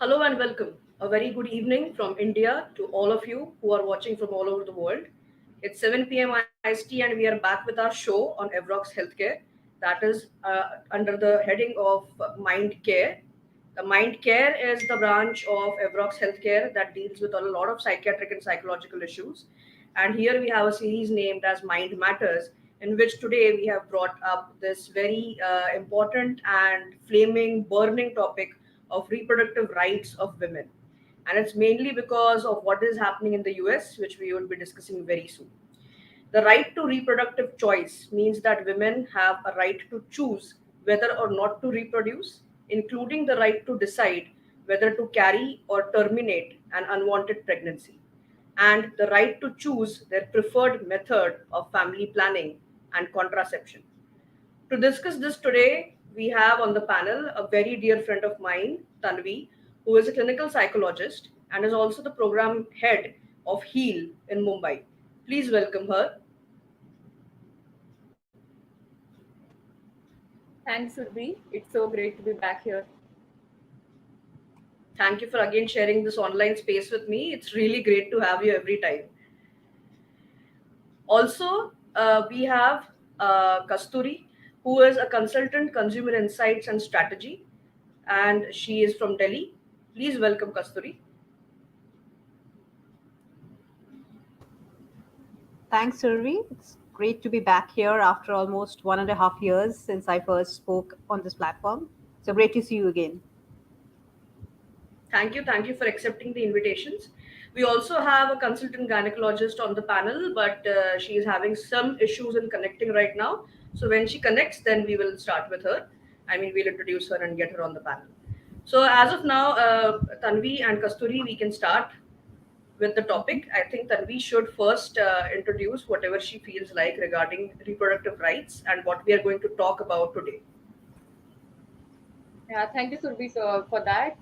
Hello and welcome. A very good evening from India to all of you who are watching from all over the world. It's 7 p.m. IST and we are back with our show on Evrox Healthcare. That is under the heading of Mind Care. The Mind Care is the branch of Evrox Healthcare that deals with a lot of psychiatric and psychological issues. And here we have a series named as Mind Matters, in which today we have brought up this very important and flaming, burning topic of reproductive rights of women. And it's mainly because of what is happening in the US, which we will be discussing very soon. The right to reproductive choice means that women have a right to choose whether or not to reproduce, including the right to decide whether to carry or terminate an unwanted pregnancy, and the right to choose their preferred method of family planning and contraception. To discuss this today, we have on the panel a very dear friend of mine, Tanvi, who is a clinical psychologist and is also the program head of HEAL in Mumbai. Please welcome her. Thanks, Urvi. It's so great to be back here. Thank you for again sharing this online space with me. It's really great to have you every time. Also, we have Kasturi, who is a consultant consumer insights and strategy, and she is from Delhi. Please welcome Kasturi. Thanks, Urvi. It's great to be back here after almost 1.5 years since I first spoke on this platform. So great to see you again. Thank you for accepting the invitations. We also have a consultant gynecologist on the panel, but she is having some issues in connecting right now. So when she connects, then we will start with her. I mean, we'll introduce her and get her on the panel. So as of now, Tanvi and Kasturi, we can start with the topic. I think Tanvi should first introduce whatever she feels like regarding reproductive rights and what we are going to talk about today. Yeah, thank you, Surbi, for that.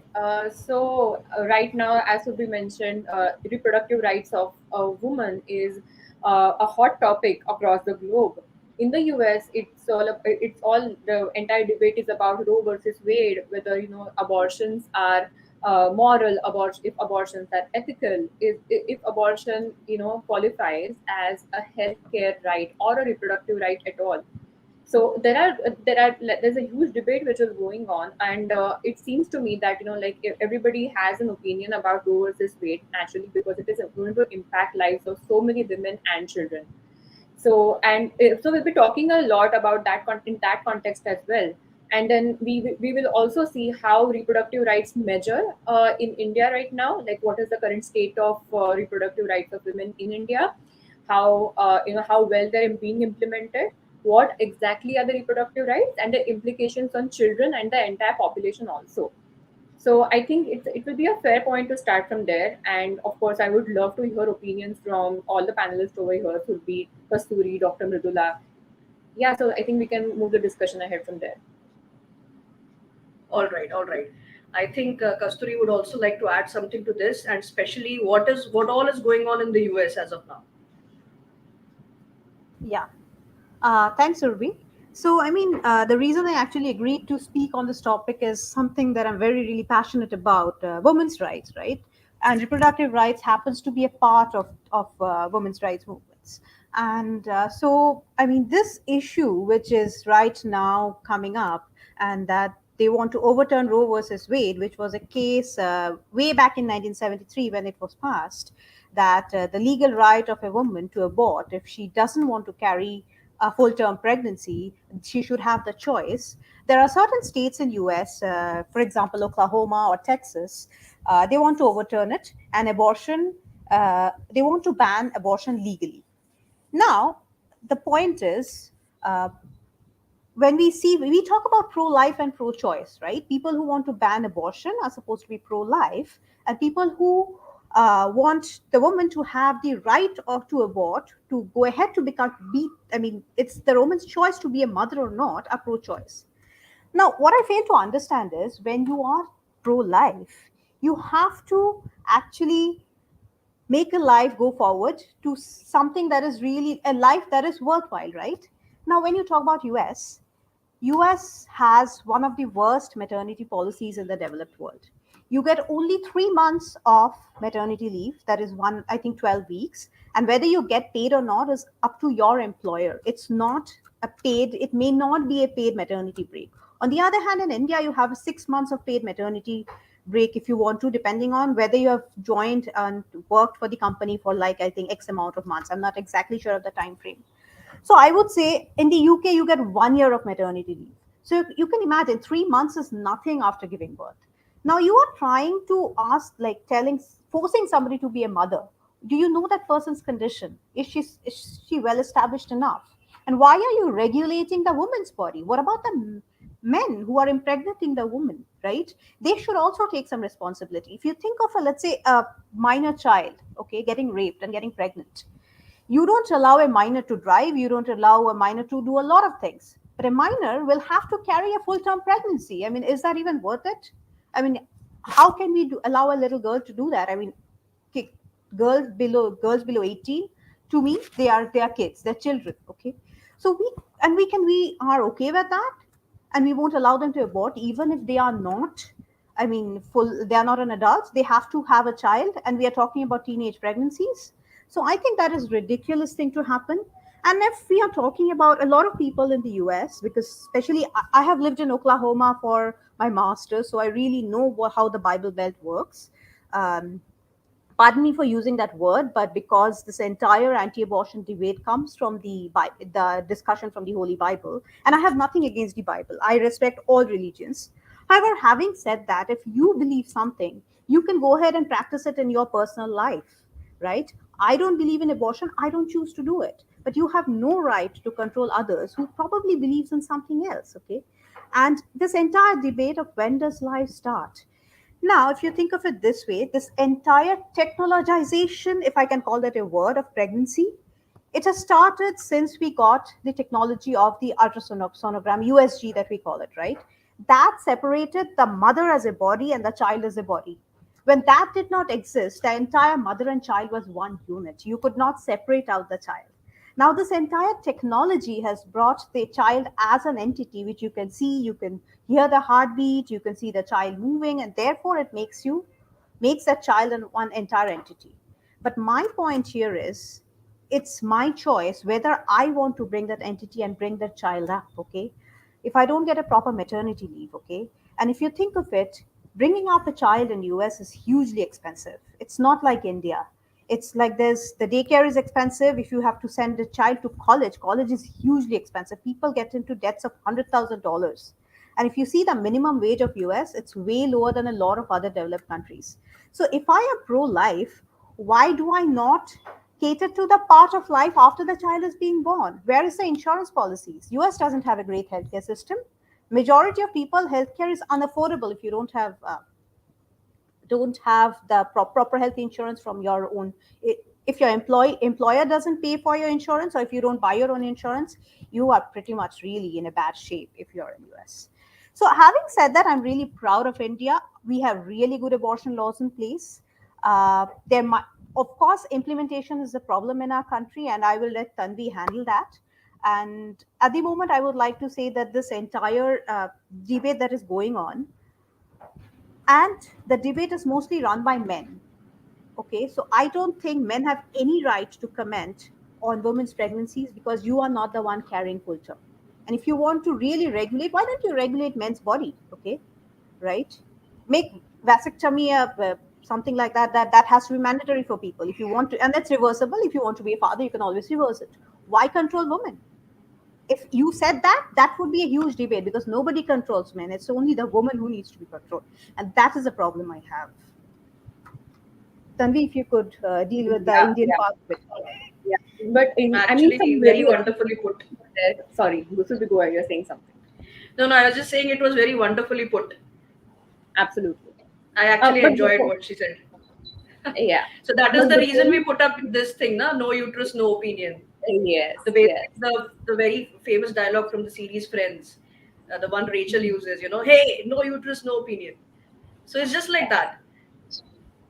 Right now, as Surbi mentioned, reproductive rights of a woman is a hot topic across the globe. In the US, it's all the entire debate is about Roe versus Wade, whether abortions are moral, if abortions are ethical, if abortion qualifies as a healthcare right or a reproductive right at all. So there's a huge debate which is going on, and it seems to me that everybody has an opinion about Roe versus Wade, naturally, because it is going to impact lives of so many women and children. So we'll be talking a lot about that in that context as well. And then we will also see how reproductive rights measure in India right now, like what is the current state of reproductive rights of women in India, how how well they're being implemented, what exactly are the reproductive rights, and the implications on children and the entire population also. So I think it will be a fair point to start from there. And of course, I would love to hear opinions from all the panelists over here, who be Kasturi, Dr. Mridula. Yeah, so I think we can move the discussion ahead from there. All right, all right. I think Kasturi would also like to add something to this, and especially what all is going on in the US as of now. Yeah. Thanks, Urvi. So, the reason I actually agreed to speak on this topic is something that I'm very, really passionate about, women's rights, right? And reproductive rights happens to be a part of women's rights movements. And this issue, which is right now coming up, and that they want to overturn Roe versus Wade, which was a case way back in 1973 when it was passed, that the legal right of a woman to abort if she doesn't want to carry a full-term pregnancy, she should have the choice. There are certain states in US, for example, Oklahoma or Texas, they want to overturn it, and they want to ban abortion legally. Now, the point is, uh, when we talk about pro-life and pro-choice, right? People who want to ban abortion are supposed to be pro-life, and people who want the woman to have the right of to abort, to go ahead to become be I mean, it's the woman's choice to be a mother or not, are pro-choice. Now, what I fail to understand is, when you are pro-life, you have to actually make a life go forward to something that is really a life that is worthwhile, right? Now, when you talk about US has one of the worst maternity policies in the developed world. you get only 3 months of maternity leave. That is one, I think, 12 weeks. And whether you get paid or not is up to your employer. It's not a paid, it may not be a paid maternity break. On the other hand, in India, you have 6 months of paid maternity break if you want to, depending on whether you have joined and worked for the company for, like, I think X amount of months. I'm not exactly sure of the time frame. So I would say in the UK, you get 1 year of maternity leave. So you can imagine 3 months is nothing after giving birth. Now you are trying to ask, like forcing somebody to be a mother. Do you know that person's condition? Is she well established enough? And why are you regulating the woman's body? What about the men who are impregnating the woman, right? They should also take some responsibility. If you think of a, let's say, a minor child, okay, getting raped and getting pregnant, you don't allow a minor to drive, you don't allow a minor to do a lot of things. But a minor will have to carry a full term pregnancy. I mean, is that even worth it? I mean, how can we allow a little girl to do that? I mean, ki- girls below 18, to me, they are kids, they're children, okay? So we are okay with that, and we won't allow them to abort even if they are not, I mean, they are not an adult. They have to have a child, and we are talking about teenage pregnancies. So I think that is ridiculous thing to happen. And if we are talking about a lot of people in the US, because especially I have lived in Oklahoma for my master's, so I really know how the Bible Belt works. Um, Pardon me for using that word, but because this entire anti-abortion debate comes from the discussion from the Holy Bible, and I have nothing against the Bible. I respect all religions. However, having said that, if you believe something, you can go ahead and practice it in your personal life, right? I don't believe in abortion. I don't choose to do it. But you have no right to control others who probably believes in something else, okay? And this entire debate of when does life start? Now, if you think of it this way, this entire technologization, if I can call that a word, of pregnancy, it has started since we got the technology of the ultrasonogram, USG that we call it, right? That separated the mother as a body and the child as a body. When that did not exist, the entire mother and child was one unit. You could not separate out the child. Now, this entire technology has brought the child as an entity, which you can see, you can hear the heartbeat, you can see the child moving, and therefore it makes that child one entire entity. But my point here is, it's my choice whether I want to bring that entity and bring that child up, okay? If I don't get a proper maternity leave, okay? And if you think of it, bringing up a child in US is hugely expensive. It's not like India. It's like there's the daycare is expensive. If you have to send a child to college is hugely expensive. People get into debts of $100,000. And if you see the minimum wage of US, it's way lower than a lot of other developed countries. So if I am pro-life, why do I not cater to the part of life after the child is being born? Where is the insurance policies? US doesn't have a great healthcare system. Majority of people, healthcare is unaffordable if you don't have the proper health insurance from your own. If your employer doesn't pay for your insurance, or if you don't buy your own insurance, you are pretty much really in a bad shape if you're in US. So having said that, I'm really proud of India. We have really good abortion laws in place. There might, of course, implementation is a problem in our country, and I will let Tanvi handle that. And at the moment, I would like to say that this entire debate that is going on, and the debate is mostly run by men. Okay, so I don't think men have any right to comment on women's pregnancies, because you are not the one carrying full term. And if you want to really regulate, why don't you regulate men's body? Okay, right? Make vasectomy something like that. That has to be mandatory for people if you want to, and that's reversible. If you want to be a father, you can always reverse it. Why control women? If you said that, that would be a huge debate, because nobody controls men. It's only the woman who needs to be controlled, and that is a problem I have. Tanvi, if you could deal with the Yeah, Indian yeah, part of it. yeah. But I mean, some Actually, very very wonderfully put. sorry, Gusul, go ahead. You're saying something. No, no, I was just saying it was very wonderfully put. Absolutely. I actually But enjoyed before, what she said. yeah, So that is but the before reason we, we put up this thing, na? No uterus, no opinion. yes, The yes. basic, the very famous dialogue from the series Friends, the one Rachel uses, hey, no uterus, no opinion. So it's just like that.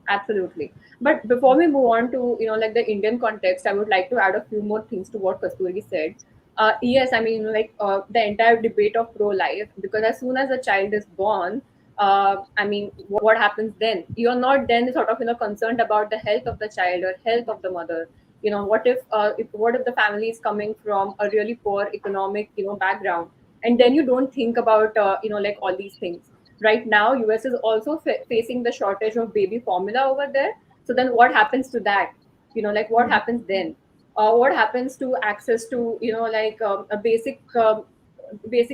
Absolutely. But before we move on to, like the Indian context, I would like to add a few more things to what Kasturi said. Yes, I mean, like the entire debate of pro-life, because as soon as a child is born, I mean, what happens then? You're not then sort of concerned about the health of the child or health of the mother. What if the family is coming from a really poor economic background, and then you don't think about like all these things. Right now, US is also facing the shortage of baby formula over there. So then what happens to that? Like what happens then? What happens to access to like a basic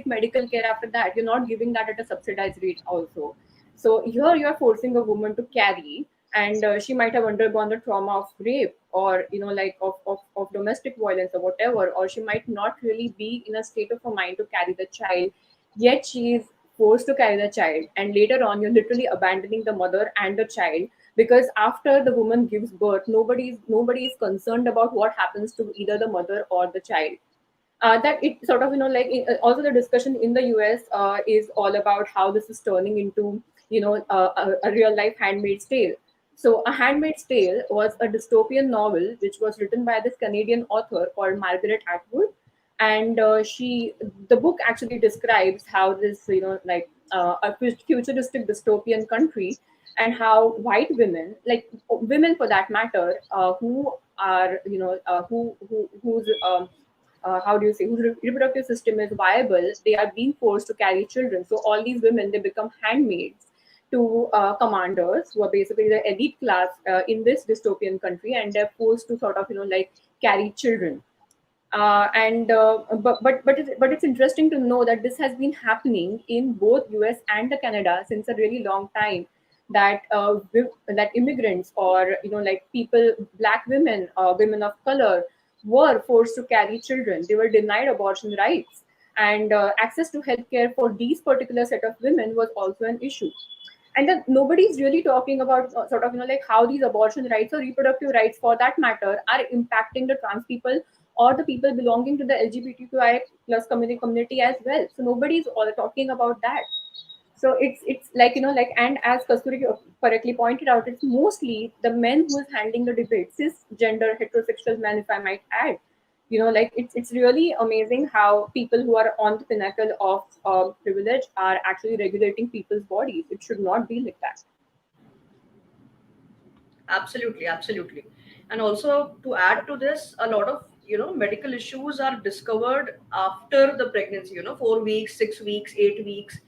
medical care after that? You're not giving that at a subsidized rate also. So here you're forcing a woman to carry, and she might have undergone the trauma of rape, or like of domestic violence or whatever, or she might not really be in a state of a mind to carry the child, yet she is forced to carry the child, and later on you're literally abandoning the mother and the child, because after the woman gives birth, nobody is concerned about what happens to either the mother or the child. That it sort of like also the discussion in the US is all about how this is turning into a real life Handmaid's Tale. So a Handmaid's Tale was a dystopian novel which was written by this Canadian author called Margaret Atwood, and she the book actually describes how this like a futuristic dystopian country, and how white women, like women for that matter, who are whose how do you say, whose reproductive system is viable, they are being forced to carry children. So all these women, they become handmaids to commanders who are basically the elite class in this dystopian country, and they're forced to sort of like carry children. And but it's interesting to know that this has been happening in both US and the Canada since a really long time. That that immigrants, or like people, black women, women of color, were forced to carry children. They were denied abortion rights, and access to healthcare for these particular set of women was also an issue. And then nobody's really talking about sort of like how these abortion rights or reproductive rights for that matter are impacting the trans people or the people belonging to the LGBTQI plus community as well. So nobody's all talking about that. So it's like like, and as Kasturi correctly pointed out, it's mostly the men who is handling the debate, cisgender heterosexual men, if I might add. Like it's really amazing how people who are on the pinnacle of privilege are actually regulating people's bodies. It should not be like that. Absolutely, absolutely. And also to add to this, a lot of medical issues are discovered after the pregnancy. 4 weeks, 6 weeks, 8 weeks.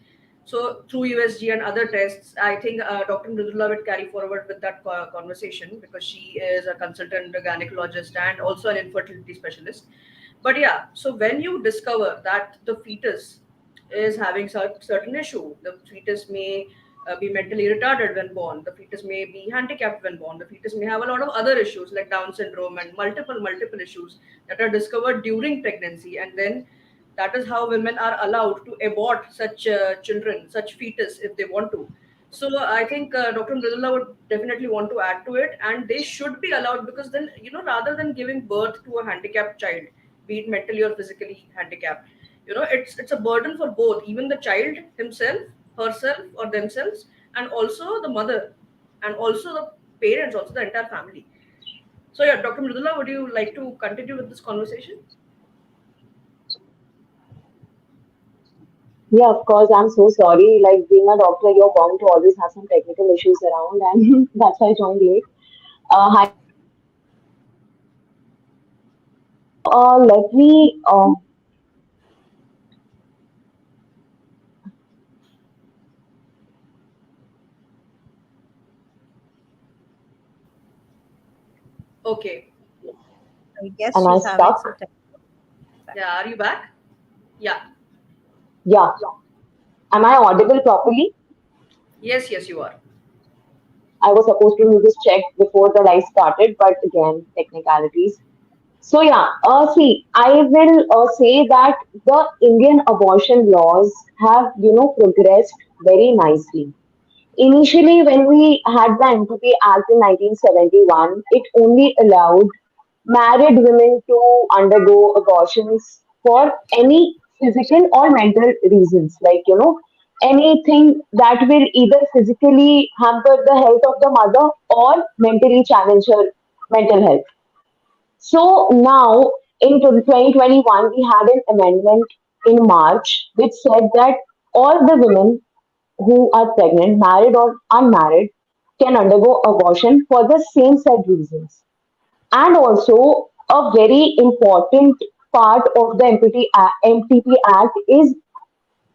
So through USG and other tests, I think Dr. Mridula would carry forward with that conversation, because she is a consultant gynecologist and also an infertility specialist. But yeah, so when you discover that the fetus is having certain issue, the fetus may be mentally retarded when born, the fetus may be handicapped when born, the fetus may have a lot of other issues like Down syndrome and multiple issues that are discovered during pregnancy, and then that is how women are allowed to abort such children, such fetus, if they want to. So I think Dr. Mridula would definitely want to add to it, and they should be allowed, because then, rather than giving birth to a handicapped child, be it mentally or physically handicapped, it's a burden for both, even the child himself, herself, or themselves, and also the mother, and also the parents, also the entire family. So yeah, Dr. Mridula, would you like to continue with this conversation? Yeah, of course. I'm so sorry. Like being a doctor, you're bound to always have some technical issues around, and that's why I joined late. Hi, let me. Okay. I guess Am I she's having stuck? some technical Yeah, are you back? Yeah. Yeah. Am I audible properly? Yes, yes, you are. I was supposed to do this check before the live started, but again, technicalities. So yeah, see, I will say that the Indian abortion laws have, progressed very nicely. Initially, when we had the MTP Act in 1971, it only allowed married women to undergo abortions for any physical or mental reasons, like, anything that will either physically hamper the health of the mother or mentally challenge her mental health. So now in 2021, we had an amendment in March which said that all the women who are pregnant, married or unmarried, can undergo abortion for the same said reasons. And also, a very important part of the MTP Act is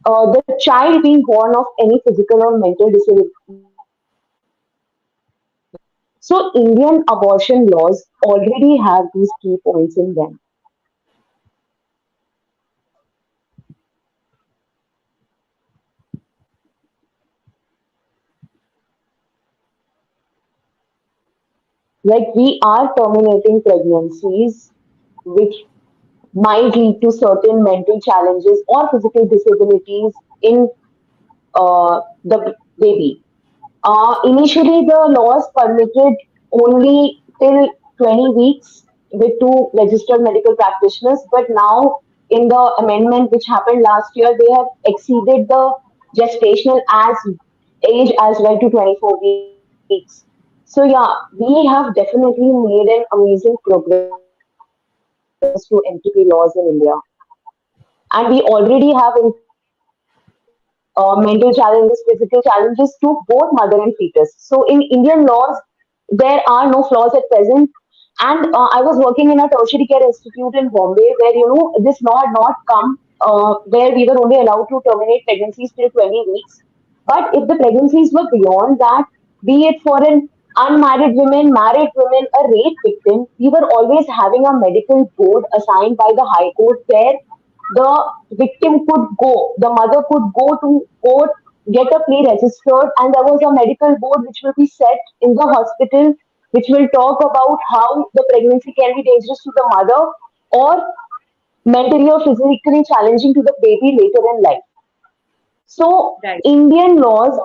the child being born of any physical or mental disability can be aborted. So, Indian abortion laws already have these key points in them. Like, we are terminating pregnancies which might lead to certain mental challenges or physical disabilities in the baby. Initially, the laws permitted only till 20 weeks with two registered medical practitioners, but now in the amendment which happened last year, they have exceeded the gestational as age as well to 24 weeks. So yeah, we have definitely made an amazing progress when it comes to MTP laws in India. And we already have included mental challenges, physical challenges to both mother and fetus. So in Indian laws, there are no flaws at present. And I was working in a tertiary care institute in Bombay where, this law had not come, where we were only allowed to terminate pregnancies till 20 weeks. But if the pregnancies were beyond that, be it for an unmarried women, married women, a rape victim, we were always having a medical board assigned by the High Court where the victim could go, the mother could go to court, get a plea registered, and there was a medical board which will be set in the hospital, which will talk about how the pregnancy can be dangerous to the mother or mentally or physically challenging to the baby later in life. So, Right. Indian laws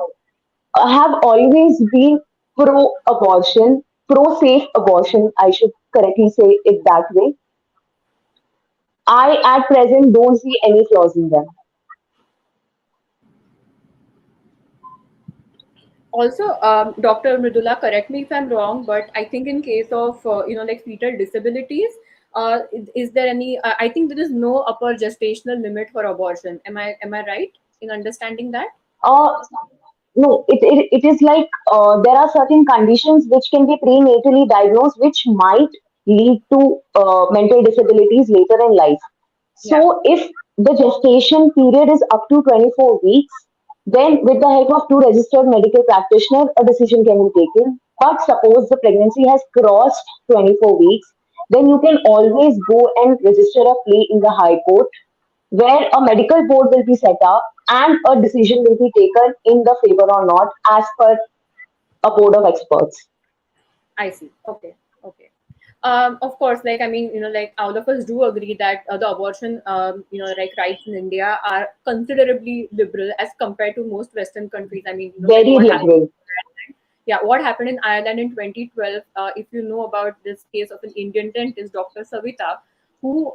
have always been pro abortion, pro safe abortion, I should correctly say it that way. I at present don't see any flaws in them. Also, Dr. Mridula, correct me if I'm wrong, but I think in case of like fetal disabilities, is there any? I think there is no upper gestational limit for abortion. Am I right in understanding that? Uh, no, it is like there are certain conditions which can be prenatally diagnosed, which might lead to mental disabilities later in life. Yeah, So, if the gestation period is up to 24 weeks, then with the help of two registered medical practitioners, a decision can be taken. But suppose the pregnancy has crossed 24 weeks, then you can always go and register a plea in the High Court where a medical board will be set up and a decision will be taken in the favor or not as per a board of experts. I see. Okay, okay. Of course, like I mean, like all of us do agree that the abortion, like rights in India are considerably liberal as compared to most Western countries. I mean, like Very what happened. liberal. Yeah, what happened in Ireland in 2012, if you know about this case of an Indian dentist, Dr. Savita, who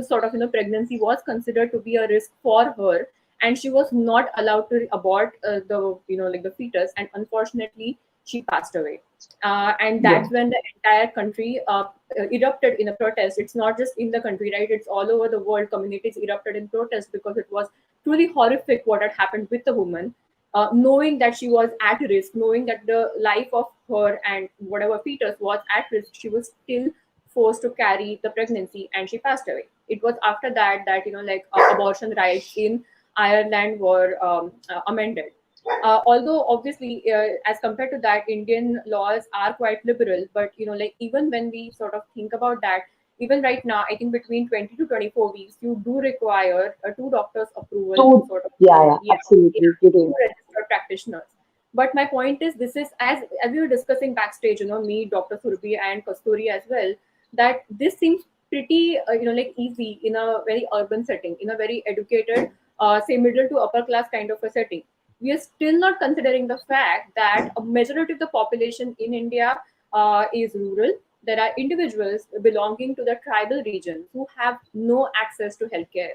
sort of pregnancy was considered to be a risk for her, and she was not allowed to abort the like the fetus, and unfortunately she passed away. And Yeah. that's when the entire country erupted in a protest. It's not just in the country, right? It's all over the world. Communities erupted in protest because it was truly horrific what had happened with the woman, knowing that she was at risk, knowing that the life of her and whatever fetus was at risk, she was still forced to carry the pregnancy and she passed away. It was after that that like abortion rights in Ireland were amended. Although obviously, as compared to that, Indian laws are quite liberal, but like even when we sort of think about that, even right now, I think between 20 to 24 weeks, you do require two doctors' approval to So, sort of, yeah, yeah, yeah, absolutely. You two do. registered practitioners. But my point is, this is as we were discussing backstage, me, Dr. Surbi, and Kasturi as well, that this seems pretty, like easy in a very urban setting, in a very educated, say middle to upper class kind of a setting. We are still not considering the fact that a majority of the population in India is rural. There are individuals belonging to the tribal regions who have no access to healthcare.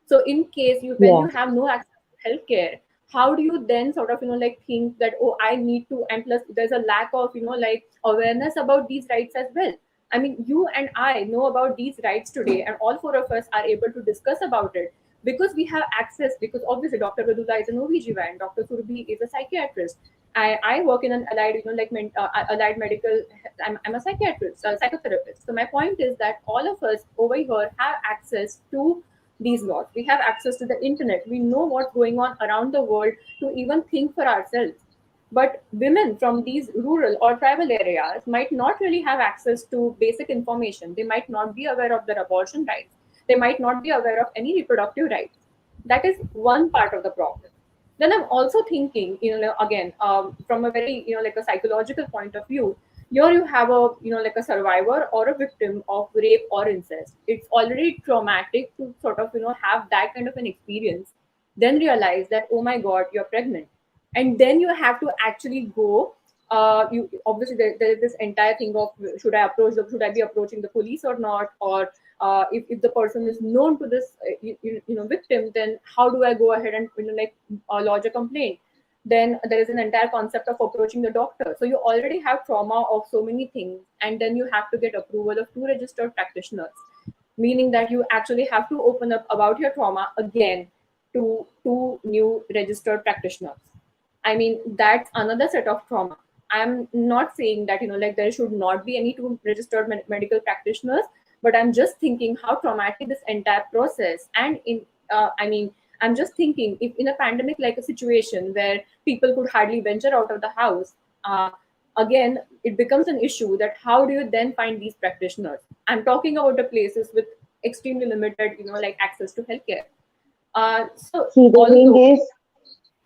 So, in case when Yeah. you have no access to healthcare, how do you then sort of like think that, oh, I need to, and plus there's a lack of like awareness about these rights as well. I mean, you and I know about these rights today, and all four of us are able to discuss about it because we have access, because obviously Dr. Radula is an OBGYN, Dr. Surbi is a psychiatrist. I work in an allied, allied medical. I'm a psychiatrist, a psychotherapist. So my point is that all of us over here have access to these laws. We have access to the internet. We know what's going on around the world to even think for ourselves. But women from these rural or tribal areas might not really have access to basic information. They might not be aware of their abortion rights. They might not be aware of any reproductive rights. That is one part of the problem. Then I'm also thinking, again, from a very, like a psychological point of view, here you have a, like a survivor or a victim of rape or incest. It's already traumatic to sort of, have that kind of an experience, then realize that, oh my God, you're pregnant. And then you have to actually go. You obviously there's this entire thing of should I be approaching the police or not, or if the person is known to this victim, then how do I go ahead and lodge a complaint? Then there is an entire concept of approaching the doctor. So you already have trauma of so many things, and then you have to get approval of 2 registered practitioners, meaning that you actually have to open up about your trauma again to 2 new registered practitioners. I mean, that's another set of trauma. I'm not saying that, there should not be any 2 registered medical practitioners, but I'm just thinking how traumatic this entire process. And I'm just thinking if in a pandemic like a situation where people could hardly venture out of the house, again, it becomes an issue that how do you then find these practitioners? I'm talking about the places with extremely limited, access to healthcare. So See, the thing although, is,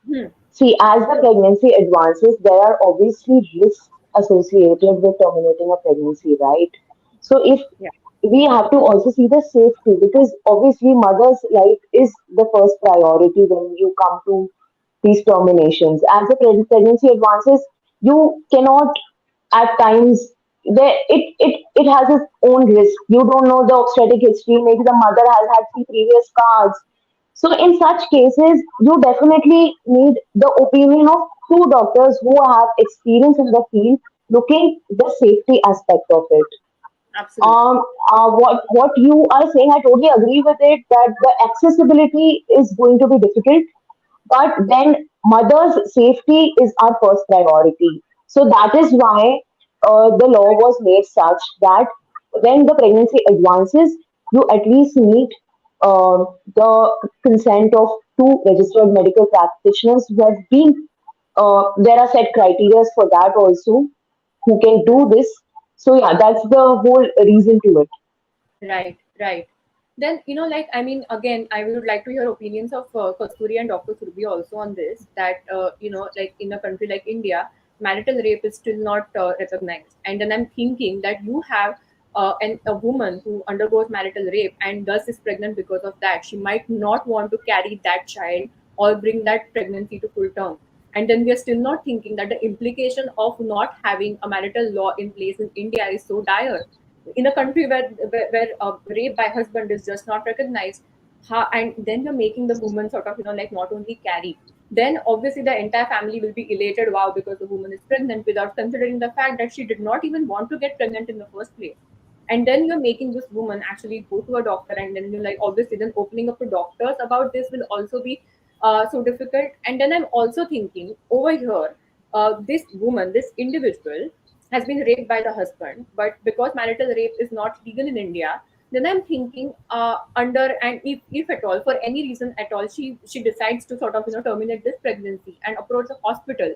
hmm, see, as the pregnancy advances, there are obviously risks associated with terminating a pregnancy, right? So, if yeah, we have to also see the safety, because obviously mother's life is the first priority when you come to these terminations. As the pregnancy advances, you cannot at times it has its own risk. You don't know the obstetric history. Maybe the mother has had 3 previous scars. So in such cases, you definitely need the opinion of 2 doctors who have experience in the field, looking the safety aspect of it. absolutely. What you are saying, I totally agree with it that the accessibility is going to be difficult, but then mother's safety is our first priority. So that is why the law was made such that when the pregnancy advances, you at least need the consent of 2 registered medical practitioners who have been. There are set criteria for that also, who can do this. So yeah, that's the whole reason to it. Right, right. Then, again, I would like to hear opinions of Kasturi and Dr. Surbi also on this, that, like in a country like India, marital rape is still not recognized. And then I'm thinking that you have a woman who undergoes marital rape and thus is pregnant because of that. She might not want to carry that child or bring that pregnancy to full term. And then we are still not thinking that the implication of not having a marital law in place in India is so dire in a country where rape by husband is just not recognized. And then you're making the woman sort of not only carry, then obviously the entire family will be elated, wow, because the woman is pregnant, without considering the fact that she did not even want to get pregnant in the first place. And then you're making this woman actually go to a doctor, and then you're like, obviously then opening up to doctors about this will also be so difficult. And then I'm also thinking over here, this woman, this individual has been raped by the husband, but because marital rape is not legal in India, then I'm thinking under, and if at all, for any reason at all, she decides to sort of terminate this pregnancy and approach the hospital,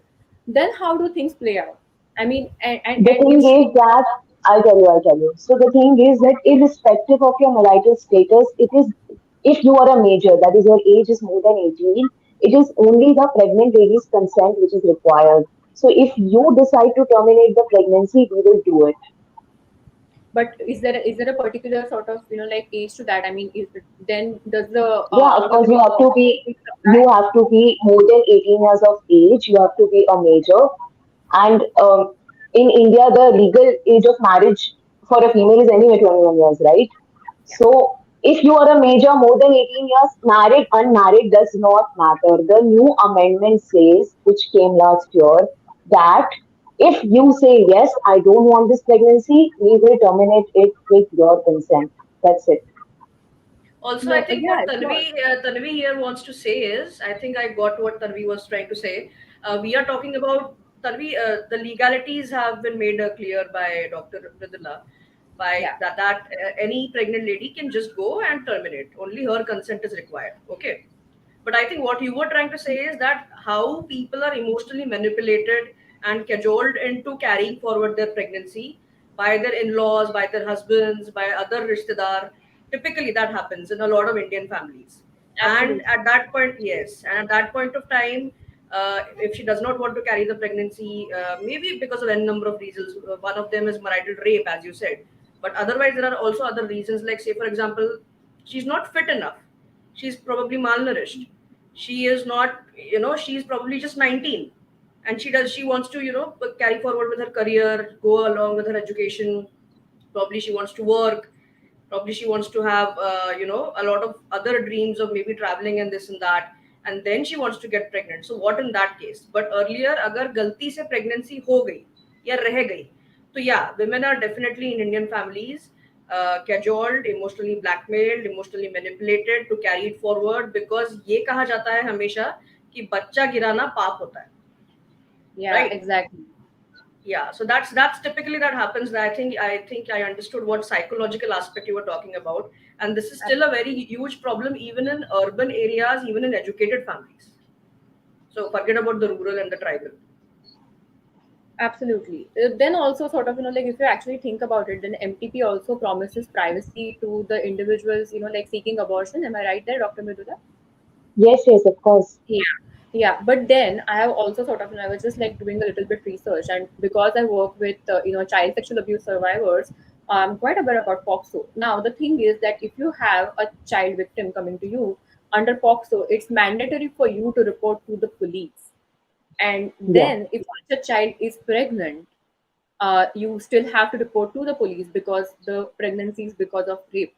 then how do things play out? I mean, The and thing if she, is that I'll tell you. So the thing is that irrespective of your marital status, it is if you are a major, that is your age is more than 18, it is only the pregnant lady's consent which is required. So if you decide to terminate the pregnancy, we will do it. but is there a particular sort of age to that? I mean, then does the Yeah, of course affordable things you apply? have to be more than 18 years of age, you have to be a major. And in India, the legal age of marriage for a female is anyway 21 years, right? Yeah. So if you are a major more than 18 years, married, unmarried does not matter. The new amendment says, which came last year, that if you say, yes, I don't want this pregnancy, we will terminate it with your consent. That's it. Also, I No, think yeah, what sure. Tanvi here wants to say is, I think I got what Tanvi was trying to say. We are talking about Tanvi. The legalities have been made clear by Dr. Vidula, by Yeah, that any pregnant lady can just go and terminate. Only her consent is required. Okay. But I think what you were trying to say is that how people are emotionally manipulated and cajoled into carrying forward their pregnancy by their in-laws, by their husbands, by other rishtedar. Typically, that happens in a lot of Indian families. And absolutely. at that point, yes, and at that point of time, if she does not want to carry the pregnancy, maybe because of n number of reasons. One of them is marital rape, as you said. But otherwise, there are also other reasons, like say, for example, she's not fit enough. She's probably malnourished. She is not, she's probably just 19, and she wants to, carry forward with her career, go along with her education. Probably she wants to work. Probably she wants to have, a lot of other dreams of maybe traveling and this and that. And then she wants to get pregnant. So what in that case? But earlier, agar galti se pregnancy ho gayi ya reh gayi, so yeah, women are definitely in Indian families cajoled, emotionally blackmailed, emotionally manipulated to carry it forward, because ये कहा जाता है हमेशा कि बच्चा गिराना पाप होता है, Yeah, right? exactly. Yeah, so that's typically that happens. I think I understood what psychological aspect you were talking about, and this is still a very huge problem even in urban areas, even in educated families. So forget about the rural and the tribal. Absolutely. Then also sort of, like if you actually think about it, then MTP also promises privacy to the individuals, like seeking abortion. Am I right there, Dr. Midula? Yes, yes, of course. Yeah. Yeah. But then I have also sort of, I was just like doing a little bit research, and because I work with, child sexual abuse survivors, I'm quite aware about POXO. Now, the thing is that if you have a child victim coming to you under POXO, it's mandatory for you to report to the police. And Yeah. then if such a child is pregnant, you still have to report to the police because the pregnancy is because of rape.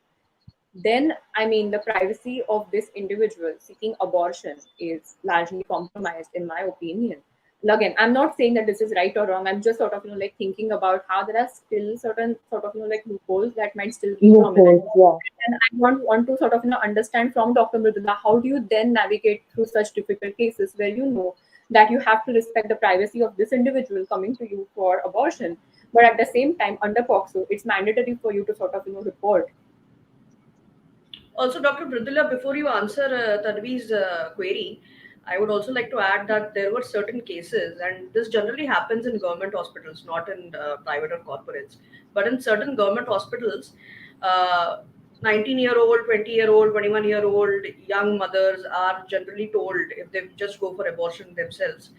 Then, I mean, the privacy of this individual seeking abortion is largely compromised, in my opinion. And again, I'm not saying that this is right or wrong. I'm just sort of, like thinking about how there are still certain sort of, like loopholes that might still be prominent. Loopholes, yeah. And I want to sort of, understand from Dr. Mridula, how do you then navigate through such difficult cases where you know that you have to respect the privacy of this individual coming to you for abortion, but at the same time, under POXO, it's mandatory for you to sort of, report. Also, Dr. Bridula, before you answer Tanvi's query, I would also like to add that there were certain cases, and this generally happens in government hospitals, not in private or corporates, but in certain government hospitals, 19-year-old, 20-year-old, 21-year-old young mothers are generally told, if they just go for abortion themselves,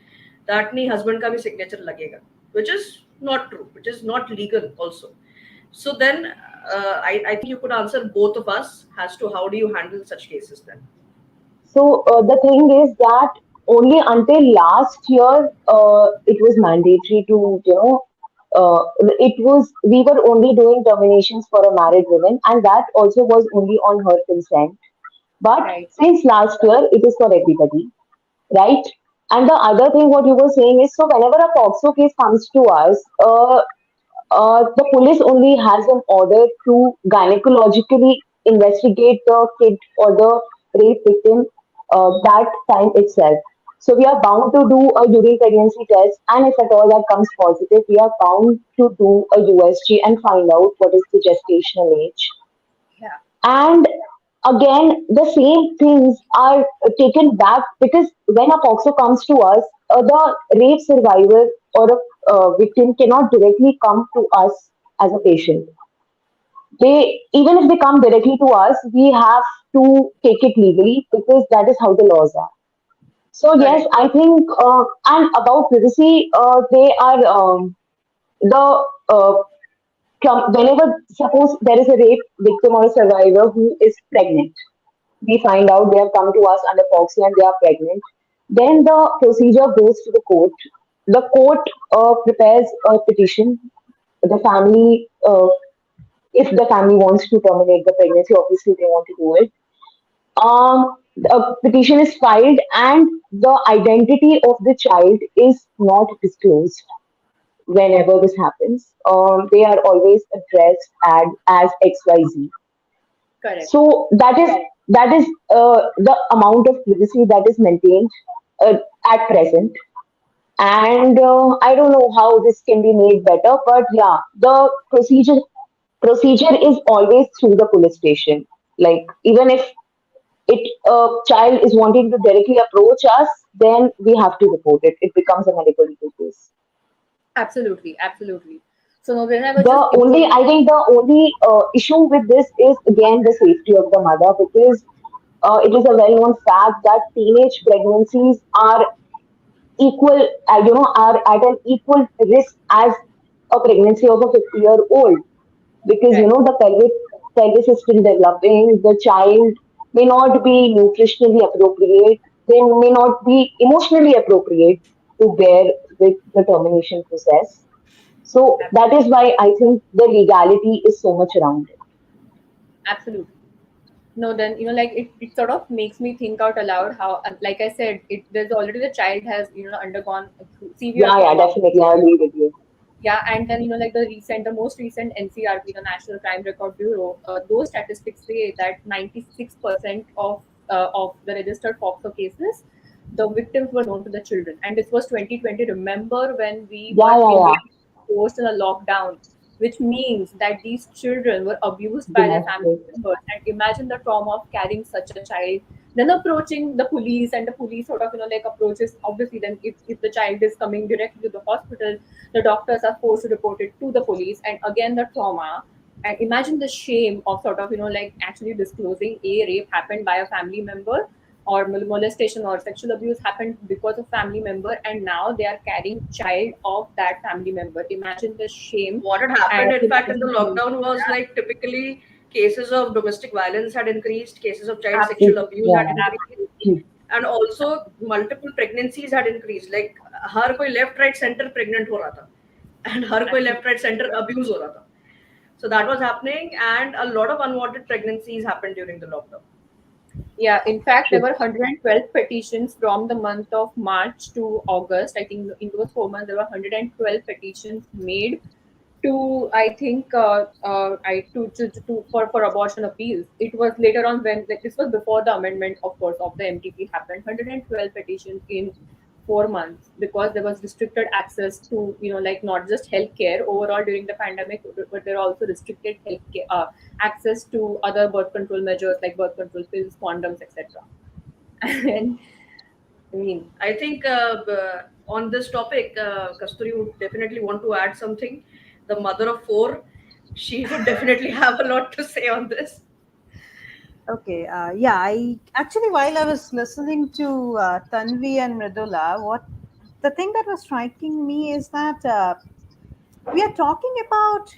that नहीं husband का भी signature लगेगा, which is not true, which is not legal also. So then, I think you could answer both of us as to how do you handle such cases then. So the thing is that only until last year it was mandatory to, it was, we were only doing terminations for a married woman, and that also was only on her consent. But Right. since last year, it is for everybody, right? And the other thing, what you were saying is, so whenever a POXO case comes to us, the police only has an order to gynecologically investigate the kid or the rape victim that time itself. So we are bound to do a during pregnancy test, and if at all that comes positive, we are bound to do a USG and find out what is the gestational age. Yeah. And again, the same things are taken back because when a POXO comes to us, the rape survivor or a victim cannot directly come to us as a patient. They, even if they come directly to us, we have to take it legally because that is how the laws are. So yes, Correct. I think, and about privacy, they are the whenever suppose there is a rape victim or a survivor who is pregnant, we find out they have come to us under proxy and they are pregnant. Then the procedure goes to the court. The court prepares a petition. The family, if the family wants to terminate the pregnancy, obviously they want to do it. A petition is filed, and the identity of the child is not disclosed whenever this happens. They are always addressed as XYZ. Correct. So that is the amount of privacy that is maintained uh, at present. And I don't know how this can be made better, but yeah, the procedure is always through the police station. Like, even if it a child is wanting to directly approach us, then we have to report it. It becomes a medical legal case. Absolutely, absolutely. So now when I was just The only, I think the only issue with this is again the safety of the mother, because it is a well-known fact that teenage pregnancies are equal, are at an equal risk as a pregnancy of a 50-year-old, because right, the pelvis is still developing. The child may not be nutritionally appropriate. They may not be emotionally appropriate to bear with the termination process. So that is why I think the legality is so much around it. absolutely. No, then like it sort of makes me think out aloud how, like I said, it there's already the child has undergone severe Yeah, yeah, trauma. definitely. I agree with you. Yeah, and then like the most recent NCRB, the National Crime Record Bureau, those statistics say that 96% of the registered FOXO cases, the victims were known to the children, and this was 2020. Remember when we Yeah, were yeah, yeah. forced in a lockdown, which means that these children were abused by their family Domestic. members, and imagine the trauma of carrying such a child, then approaching the police, and the police sort of like approaches, obviously then if the child is coming directly to the hospital, the doctors are forced to report it to the police, and again the trauma, and imagine the shame of sort of like actually disclosing a rape happened by a family member, or molestation or sexual abuse happened because of family member, and now they are carrying child of that family member. Imagine the shame. What had And happened, in fact, in the imagine the lockdown was like typically cases of domestic violence had increased, cases of child sexual absolutely, abuse had Yeah. increased, absolutely, and also multiple pregnancies had increased. Like हर कोई left right center pregnant हो रहा था, and हर कोई left absolutely. right center abuse हो रहा था. So that was happening, and a lot of unwanted pregnancies happened during the lockdown. Yeah, in fact, there True. were 112 petitions from the month of March to August. I think in those 4 months, there were 112 petitions made to, I think, for abortion appeals. It was later on when, like, this was before the amendment, of course, of the MTP happened. 112 petitions in 4 months, because there was restricted access to, like, not just healthcare overall during the pandemic, but there are also restricted healthcare access to other birth control measures like birth control pills, condoms, etc. And I mean, I think on this topic, Kasturi would definitely want to add something. The mother of four, she would definitely have a lot to say on this. Okay, yeah, I actually, while I was listening to Tanvi and Mridula, what the thing that was striking me is that we are talking about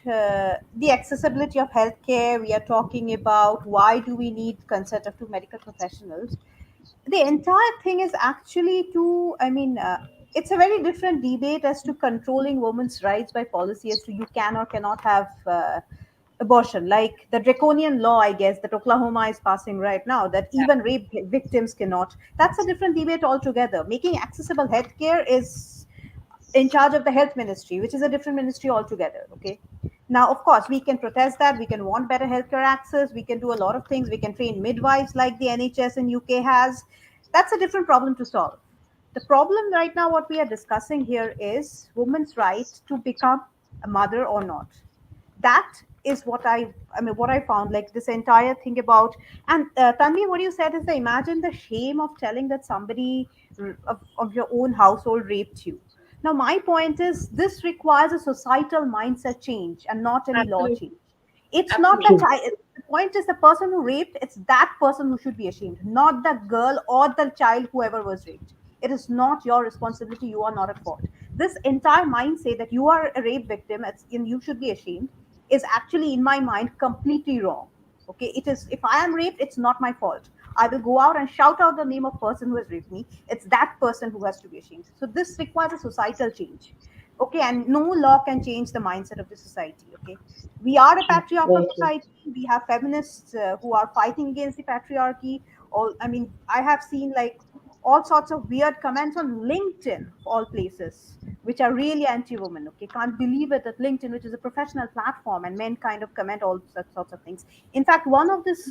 the accessibility of healthcare. We are talking about why do we need consent of two medical professionals. The entire thing is actually to, it's a very different debate as to controlling women's rights by policy as to you can or cannot have abortion, like the draconian law, I guess, that Oklahoma is passing right now, that yeah, even rape victims cannot. That's a different debate altogether. Making accessible healthcare is in charge of the health ministry, which is a different ministry altogether. Okay. Now, of course, we can protest that. We can want better healthcare access. We can do a lot of things. We can train midwives like the NHS in UK has. That's a different problem to solve. The problem right now, what we are discussing here is women's right to become a mother or not. That is what what I found, like this entire thing about. And Tanvi, what you said is the imagine the shame of telling that somebody of your own household raped you. Now my point is this requires a societal mindset change and not any law absolutely, change. It's not that absolutely, True. the point is the person who raped, it's that person who should be ashamed, not the girl or the child, whoever was raped. It is not your responsibility. You are not at fault. This entire mindset that you are a rape victim and you should be ashamed is actually, in my mind, completely wrong. Okay, it is. If I am raped, it's not my fault. I will go out and shout out the name of person who has raped me. It's that person who has to be ashamed. So this requires a societal change. Okay, and no law can change the mindset of the society. Okay, we are a True. patriarchal Very true. society. We have feminists who are fighting against the patriarchy. All I have seen, like, all sorts of weird comments on LinkedIn, of all places, which are really anti-women. Okay, can't believe it, that LinkedIn, which is a professional platform, and men kind of comment all such sorts of things. In fact, one of this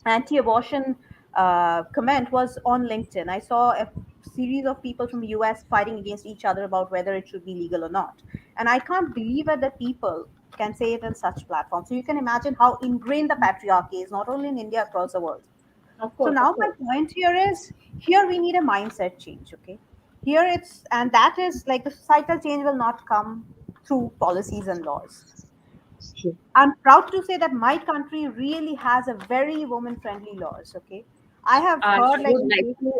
anti-abortion comment was on LinkedIn. I saw a series of people from the US fighting against each other about whether it should be legal or not, and I can't believe it that people can say it in such platforms. So you can imagine how ingrained the patriarchy is, not only in India, across the world. Of So course, now of my course. point here is, here we need a mindset change. Okay, here it's, and that is like, the societal change will not come through policies and laws. I'm proud to say that my country really has a very woman friendly laws. Okay, I have heard like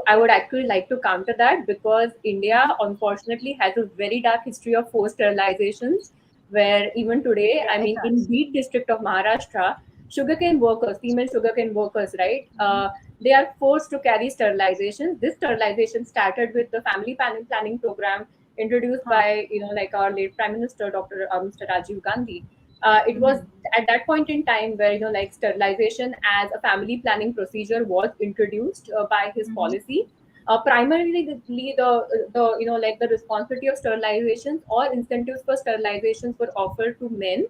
I would actually like to counter that, because India unfortunately has a very dark history of forced sterilizations, where even today, yeah, I it mean, in does. wheat district of Maharashtra, sugarcane workers, female sugarcane workers, right? They are forced to carry sterilization. This sterilization started with the family planning program introduced Huh. by, like our late Prime Minister, Dr. Mr. Rajiv Gandhi. It was Mhm. at that point in time where, like, sterilization as a family planning procedure was introduced by his Mhm. policy. Primarily, like the responsibility of sterilizations or incentives for sterilizations were offered to men,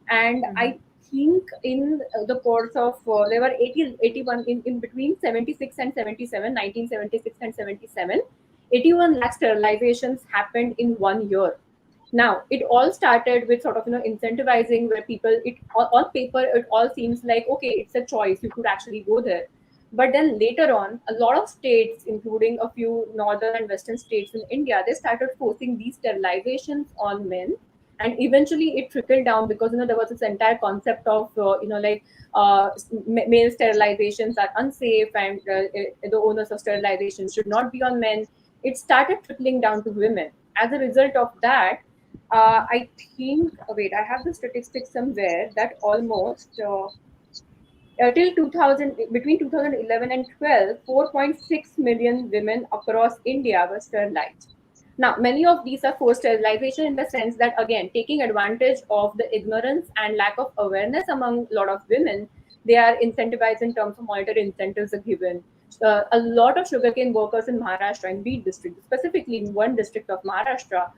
and Mhm. I think in the course of there were 80, 81 in between 76 and 77, 1976 and 77, 81 lakh sterilizations happened in 1 year. Now, it all started with sort of, incentivizing, where people, it on paper, it all seems like, okay, it's a choice, you could actually go there. But then later on, a lot of states, including a few northern and western states in India, they started forcing these sterilizations on men. And eventually it trickled down, because, there was this entire concept of, male sterilizations are unsafe, and the onus of sterilization should not be on men. It started trickling down to women. As a result of that, I think, wait, I have the statistics somewhere that almost till 2000, between 2011 and 12, 4.6 million women across India were sterilized. Now, many of these are forced sterilization, in the sense that, again, taking advantage of the ignorance and lack of awareness among a lot of women, they are incentivized in terms of monetary incentives are given. A lot of sugarcane workers in Maharashtra, in Beed district, specifically in one district of Maharashtra,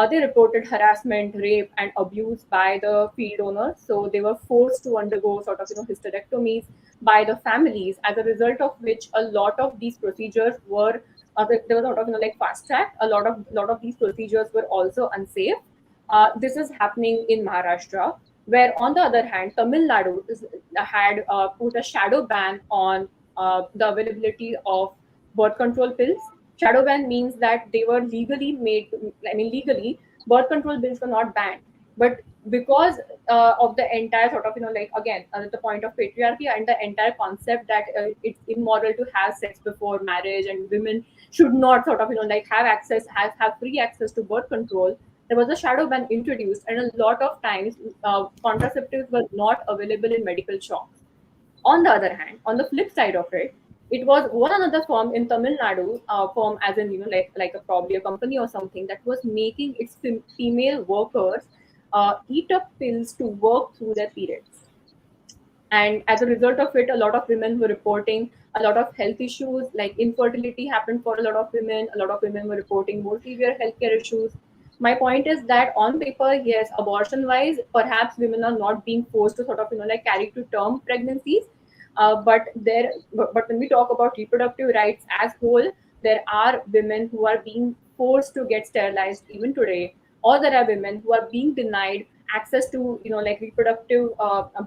they reported harassment, rape, and abuse by the field owners. So they were forced to undergo sort of, hysterectomies by the families, as a result of which a lot of these procedures were there was a lot of, like, fast track. A lot of these procedures were also unsafe. This is happening in Maharashtra, where, on the other hand, Tamil Nadu had put a shadow ban on the availability of birth control pills. Shadow ban means that they were legally made. I mean, legally, birth control pills were not banned, but because of the entire sort of, like, again, the point of patriarchy and the entire concept that it's immoral to have sex before marriage, and women should not sort of, like, have free access to birth control. There was a shadow ban introduced, and a lot of times contraceptives were not available in medical shops. On the other hand, on the flip side of it, it was one another firm in Tamil Nadu, firm as in, like a, probably a company or something, that was making its female workers eat up pills to work through their periods. And as a result of it, a lot of women were reporting a lot of health issues, like infertility happened for a lot of women. A lot of women were reporting more severe healthcare issues. My point is that, on paper, yes, abortion wise, perhaps women are not being forced to sort of, like, carry to term pregnancies. But when we talk about reproductive rights as whole, there are women who are being forced to get sterilized even today, or there are women who are being denied access to, like, reproductive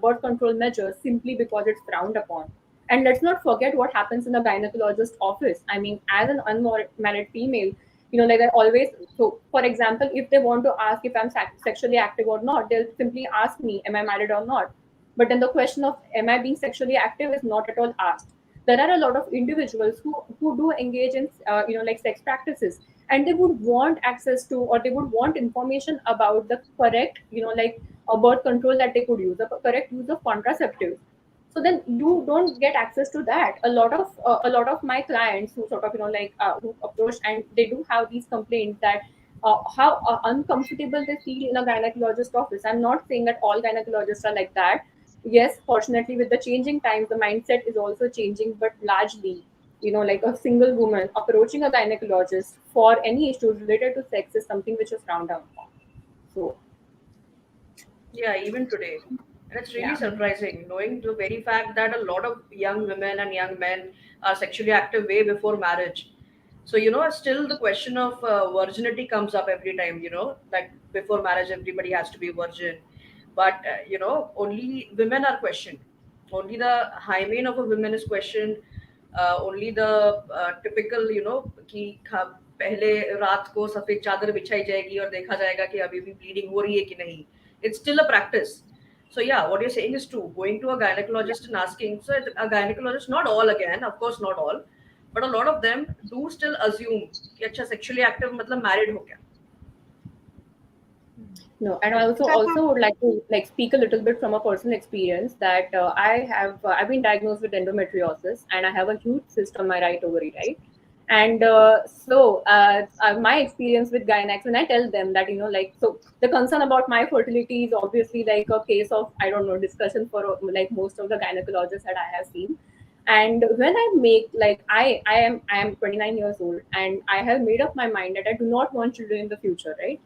birth control measures, simply because it's frowned upon. And let's not forget what happens in the gynecologist office. I mean, as an unmarried female, like, I always, so for example, if they want to ask if I'm sexually active or not, they'll simply ask me, am I married or not? But then the question of, am I being sexually active, is not at all asked. There are a lot of individuals who do engage in, like, sex practices, and they would want access to, or they would want information about the correct, like, birth control that they could use, the correct use of contraceptives. So then you don't get access to that. A lot of my clients who sort of, like, who approach, and they do have these complaints that how uncomfortable they feel in a gynecologist office. I'm not saying that all gynecologists are like that. Yes, fortunately, with the changing times, the mindset is also changing, but largely like a single woman approaching a gynecologist for any issues related to sex is something which is frowned down. So Yeah, even today. And it's really yeah. surprising knowing the very fact that a lot of young women and young men are sexually active way before marriage. So, still the question of virginity comes up every time, like before marriage, everybody has to be virgin. But, only women are questioned. Only the hymen of a woman is questioned. Only the typical, कि पहले रात को सफेद चादर बिछाई जाएगी और देखा जाएगा कि अभी भी ब्लीडिंग हो रही है कि नहीं. It's still a practice. So yeah, what you're saying is true. Going to a gynecologist and asking, so a gynecologist, not all again, of course not all, but a lot of them do still assume कि अच्छा sexually active मतलब married हो क्या. No, and I also So I also would like to like speak a little bit from a personal experience that I've been diagnosed with endometriosis and I have a huge cyst on my right ovary, right? And my experience with gynacs, when I tell them that like, so the concern about my fertility is obviously like a case of, I don't know, discussion for like most of the gynecologists that I have seen. And when I make like I am 29 years old and I have made up my mind that I do not want children in the future, right?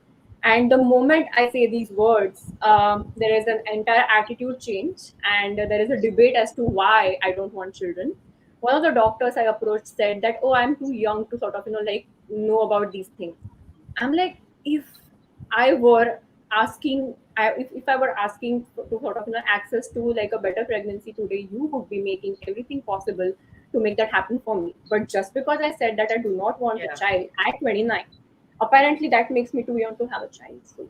And the moment I say these words, there is an entire attitude change, and there is a debate as to why I don't want children. One of the doctors I approached said that, "Oh, I'm too young to sort of like know about these things." I'm like, if I were if I were asking to sort of access to like a better pregnancy today, you would be making everything possible to make that happen for me. But just because I said that I do not want a Yeah, child at 29, apparently that makes me too young to have a child. So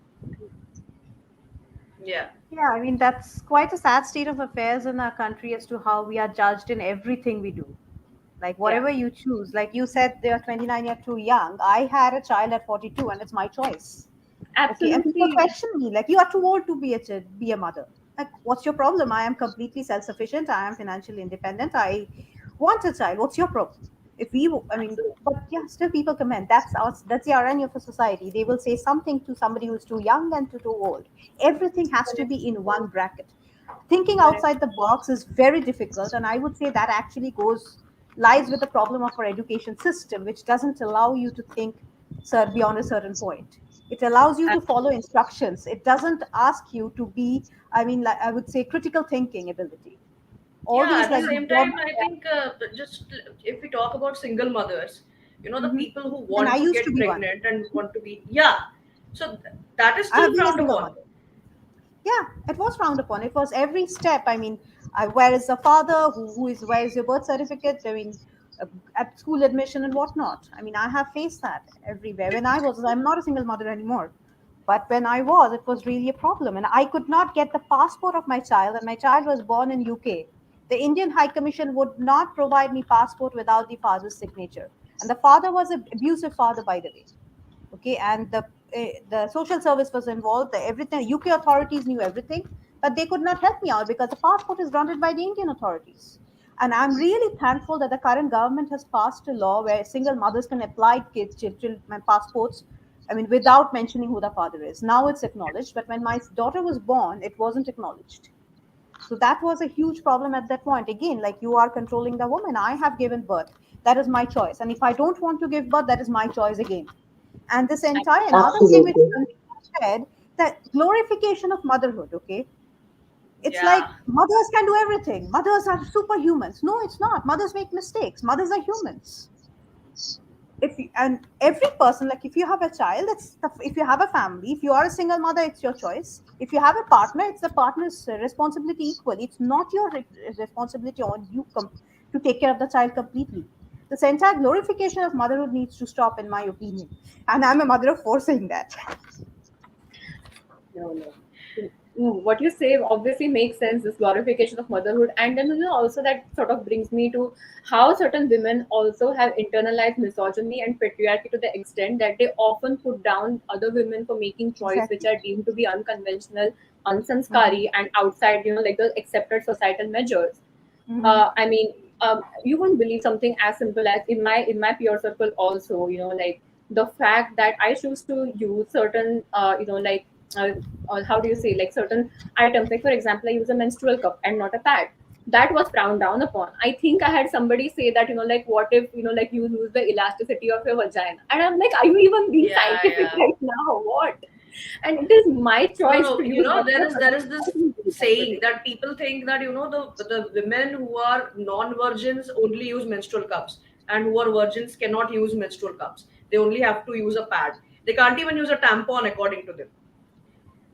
yeah, Yeah, I mean, that's quite a sad state of affairs in our country as to how we are judged in everything we do. Like, yeah, whatever you choose, like you said, they are 29, you're too young. I had a child at 42, and it's my choice. Okay, and people absolutely. question me, like, you are too old to be a mother. Like, what's your problem? I am completely self sufficient. I am financially independent. I want a child. What's your problem? If we, I mean, Absolutely. but yeah, still people comment. That's the irony of a society. They will say something to somebody who's too young and too old. Everything has to Correct. be in one bracket. Thinking Correct. outside the box is very difficult, and I would say that actually goes lies with the problem of our education system, which doesn't allow you to think beyond a certain point. It allows you to follow instructions. It doesn't ask you to be, I mean, like, I would say, critical thinking ability. All yeah. these At the like same job. time, I think just if we talk about single mothers, the Mhm. people who And I want to used to get be one. pregnant and want to be, yeah. So that is I have still been a frowned single upon. mother. Yeah, it was frowned upon. It was every step. I mean, where is the father? Where is your birth certificate? I mean, uh, at school admission and whatnot. I mean, I have faced that everywhere. I'm not a single mother anymore. But when I was, it was really a problem. And I could not get the passport of my child, and my child was born in UK. The Indian High Commission would not provide me passport without the father's signature. And the father was an abusive father, by the way. Okay, and the social service was involved, everything. UK authorities knew everything, but they could not help me out because the passport is granted by the Indian authorities. And I'm really thankful that the current government has passed a law where single mothers can apply children passports, I mean, without mentioning who the father is. Now it's acknowledged, but when my daughter was born, it wasn't acknowledged. So that was a huge problem at that point. Again, like, you are controlling the woman. I have given birth, that is my choice, and if I don't want to give birth, that is my choice again. And this entire another thing which Absolutely. Sandeep said, that glorification of motherhood. Okay, it's like Yeah, mothers can do everything. Mothers are superhumans. No, it's not. Mothers make mistakes. Mothers are humans. And every person, like, if you have a child, if you have a family, if you are a single mother, it's your choice. If you have a partner, it's the partner's responsibility equally. It's not your responsibility on you to take care of the child completely. This entire glorification of motherhood needs to stop, in my opinion. And I'm a mother of four saying that. No, no. What you say obviously makes sense, this glorification of motherhood. And then also that sort of brings me to how certain women also have internalized misogyny and patriarchy to the extent that they often put down other women for making choices which Exactly. are deemed to be unconventional, Hmm. unsanskari, and outside, like the accepted societal measures. Hmm. I mean, you won't believe something as simple as in my peer circle also, like the fact that I choose to use certain, uh, how do you say, like certain items. Like for example, I use a menstrual cup and not a pad. that was frowned down upon. I think I had somebody say that, like, what if, like, you lose the elasticity of your vagina? And I'm like, are you even being Yeah, scientific yeah. right now? What? And it is my No, choice no, to use there is whatever. this saying that people think that the women who are non-virgins only use menstrual cups, and who are virgins cannot use menstrual cups. They only have to use a pad. They can't even use a tampon according to them.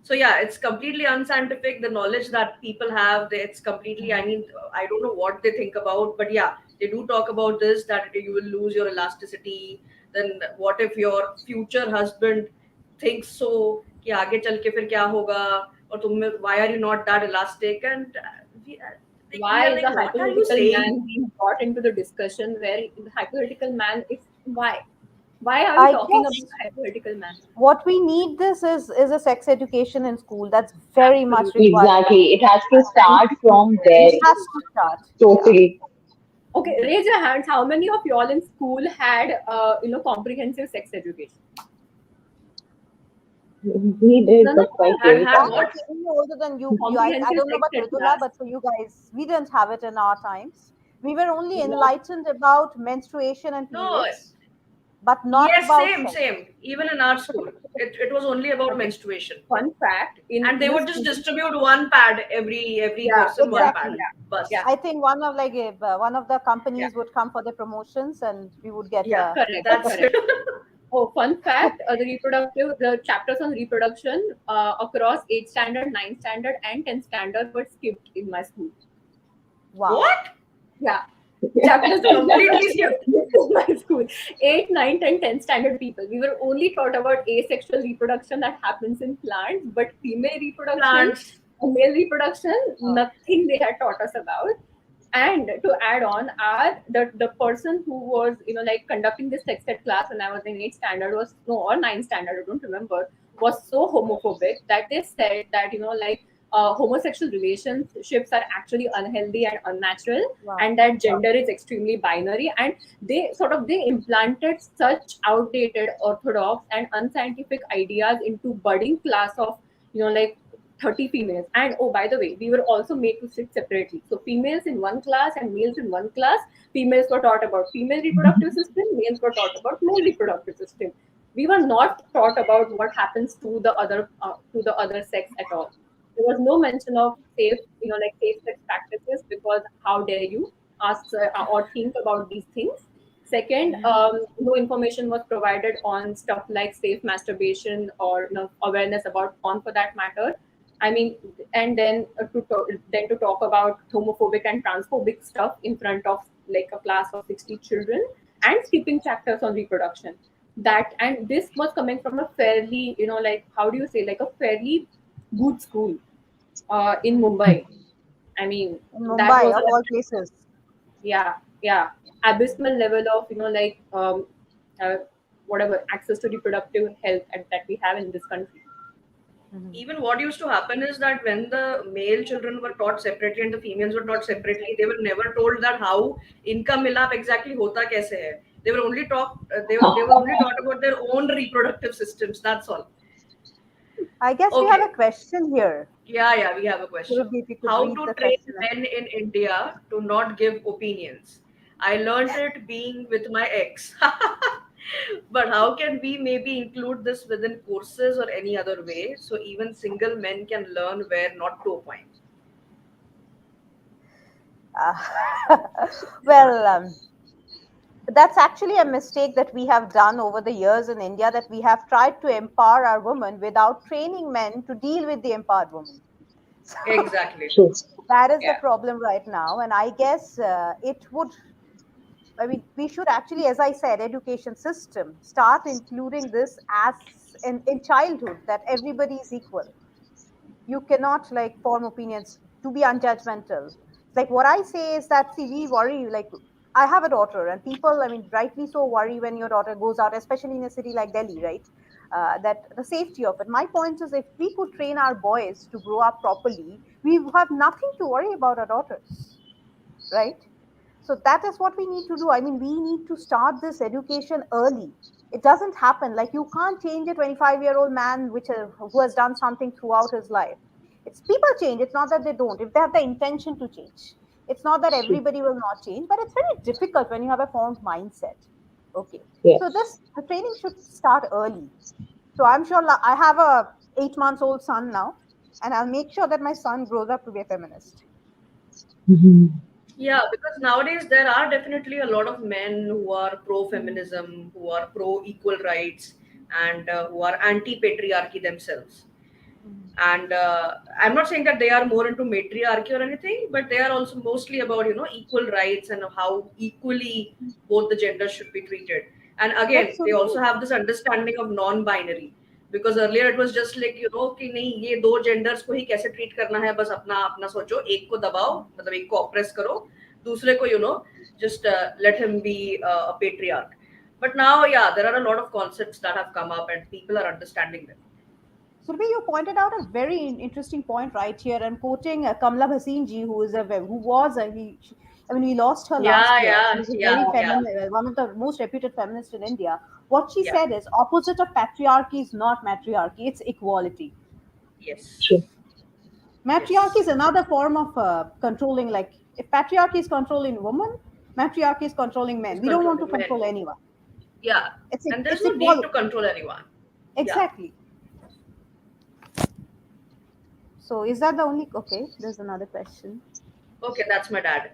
So yeah, it's completely unscientific. The knowledge that people have, it's completely. I mean, I don't know what they think about, but yeah, they do talk about this, that you will lose your elasticity. Then what if your future husband thinks so? कि आगे चल के फिर क्या होगा? और तुम में, why are you not that elastic? And we Why are is like, a what are you hypothetical saying? man being brought into the discussion, where the hypothetical man is why? Why are we I talking about guess a hypothetical man? what we need this is a sex education in school. That's very much Absolutely. required. Exactly. It has to And start from It there. has to start. Yeah. Totally. okay, raise your hands. How many of y'all in school had, comprehensive sex education? We did, None of but quite us. Had very I'm had fast. what? slightly older than you. I Comprehensive don't know sex about ed Mridula, class. but for you guys, we didn't have it in our times. We were only Not enlightened about menstruation and No. periods, but not Yes, about same, sex. same. Even in our school, it was only about okay. menstruation. Fun fact And they in a would just school. distribute one pad, every Yeah, person yeah, one pad. Exactly. yeah, Bus. yeah, I think one of the yeah. companies would come for the promotions, and we would get Yeah, a. Correct, that's correct. it. Oh, fun fact: the chapters on reproduction across 8th standard, 9th standard, and 10th standard were skipped in my school. Wow. What? Yeah, chapters on Completely reproduction were skipped. skipped in my school. 8th, 9th, and 10th standard people. We were only taught about asexual reproduction that happens in plants, but female reproduction Plants. and male reproduction, Oh. nothing they had taught us about. And to add on, the person who was, like, conducting this sex ed class when I was in 8th standard was, no, or 9th standard, I don't remember, was so homophobic that they said that, like, homosexual relationships are actually unhealthy and unnatural, Wow. and that gender is extremely binary, and they implanted such outdated, orthodox, and unscientific ideas into budding class of, like, 30 females. And oh, by the way, we were also made to sit separately. So females in one class and males in one class. Females were taught about female reproductive system, males were taught about male reproductive system. We were not taught about what happens to the other sex at all. There was no mention of safe sex practices, because how dare you ask or think about these things. Second, no information was provided on stuff like safe masturbation, or, awareness about porn, for that matter. I mean, and then to talk about homophobic and transphobic stuff in front of, like, a class of 60 children, and skipping chapters on reproduction. That, and this was coming from a fairly, like, how do you say, like, a fairly good school in Mumbai. I mean, In that Mumbai, was of a, all places. yeah, yeah, abysmal level of, like, uh, whatever access to reproductive health that we have in this country. Mhm. Even what used to happen is that when the male children were taught separately and the females were taught separately, they were never told that how इनका मिलाप exactly होता कैसे है. They were only taught about their own reproductive systems. That's all. I guess we have a Okay. question here. Yeah, we have a question. Maybe if you could How read to the train question. men in India to not give opinions? I learned it being with my ex. But how can we maybe include this within courses or any other way so even single men can learn where not to opine? Uh, well, that's actually a mistake that we have done over the years in India, that we have tried to empower our women without training men to deal with the empowered women. So Exactly. True. that is the Yeah. problem right now. And I guess it would, I mean, we should actually, as I said, education system start including this as in childhood, that everybody is equal. You cannot like form opinions, to be unjudgmental. Like what I say is that, see, we worry, like I have a daughter, and people, I mean, rightly so, worry when your daughter goes out, especially in a city like Delhi, right? That the safety of it. My point is, if we could train our boys to grow up properly, we have nothing to worry about our daughters, right? So that is what we need to do. I mean, we need to start this education early. It doesn't happen. Like you can't change a 25-year-old man who has done something throughout his life. It's people change. It's not that they don't. If they have the intention to change, It's not that True. everybody will not change, but it's very difficult when you have a formed mindset. Okay. So Yes. the training should start early. So I'm sure I have a 8 months old son now, and I'll make sure that my son grows up to be a feminist. Mhm. Yeah, because nowadays there are definitely a lot of men who are pro feminism, who are pro equal rights, and who are anti patriarchy themselves. And I'm not saying that they are more into matriarchy or anything, but they are also mostly about, equal rights and how equally both the genders should be treated. And But again, they Survi, also have this understanding of non-binary, because earlier it was just like, कि नहीं ये दो genders को ही कैसे treat करना है, बस अपना अपना सोचो, एक को दबाओ, मतलब एक को oppress करो, दूसरे को, just let him be a patriarch. But now, yeah, there are a lot of concepts that have come up and people are understanding them. Survi, you pointed out a very interesting point right here. I'm quoting Kamla Bhasin ji, who is who was a I mean, we lost her last Yeah, year. She yeah, was a yeah, very yeah, one of the most reputed feminists in India. What she yeah. said is, opposite of patriarchy is not matriarchy; it's equality. Yes. True. Matriarchy is Yes. another form of controlling. Like if patriarchy is controlling women, matriarchy is controlling men. It's We don't want to controlling men. control anyone. Yeah. And there's It's no need to equality. control anyone. Yeah. Exactly. So is that the only? Okay, there's another question. Okay, that's my dad.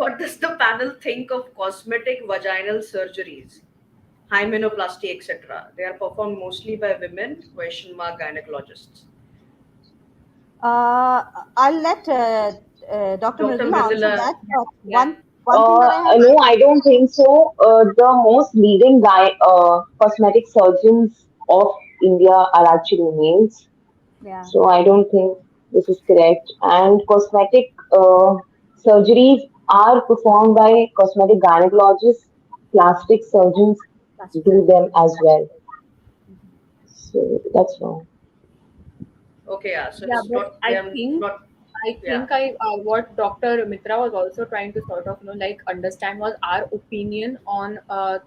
What does the panel think of cosmetic vaginal surgeries, hymenoplasty, etc.? They are performed mostly by women, question mark gynecologists. I'll let Dr. Dr. Mridula answer Mridula, that. But yeah. one thing that I have. No, I don't think so. The most leading cosmetic surgeons of India are actually males. Yeah. So I don't think this is correct. And cosmetic surgeries are performed by cosmetic gynecologists, plastic surgeons That's do true. them as well. So that's wrong. Okay, yeah. So Yeah, it's but not, they are not, yeah. what Dr. Mitra was also trying to sort of understand was our opinion on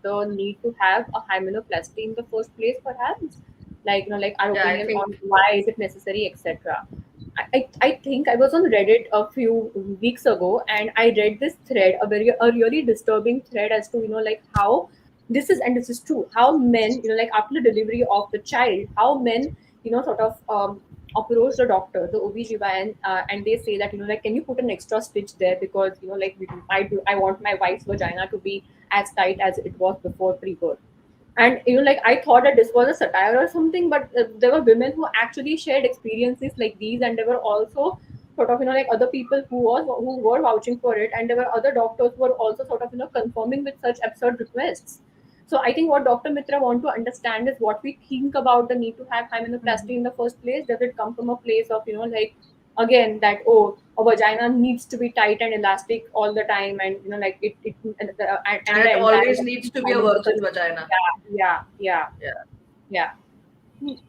the need to have a hymenoplasty in the first place, perhaps, like like our Yeah, I opinion think, on why is it necessary, etc. I think I was on Reddit a few weeks ago and I read this thread, a really disturbing thread as to how this is, and this is true, how men like after the delivery of the child, how men sort of approach the doctor, the OB/GYN, and they say that like, can you put an extra stitch there because like I want my wife's vagina to be as tight as it was before pre-birth. And like I thought that this was a satire or something, but there were women who actually shared experiences like these, and there were also sort of like other people who were vouching for it, and there were other doctors who were also sort of confirming with such absurd requests. So I think what Dr. Mitra want to understand is what we think about the need to have hymenoplasty in the first place. Does it come from a place of like, again, that oh, a vagina needs to be tight and elastic all the time, and like and and the it entire always needs to be a gynecological virgin system. vagina. Yeah, Yeah. yeah.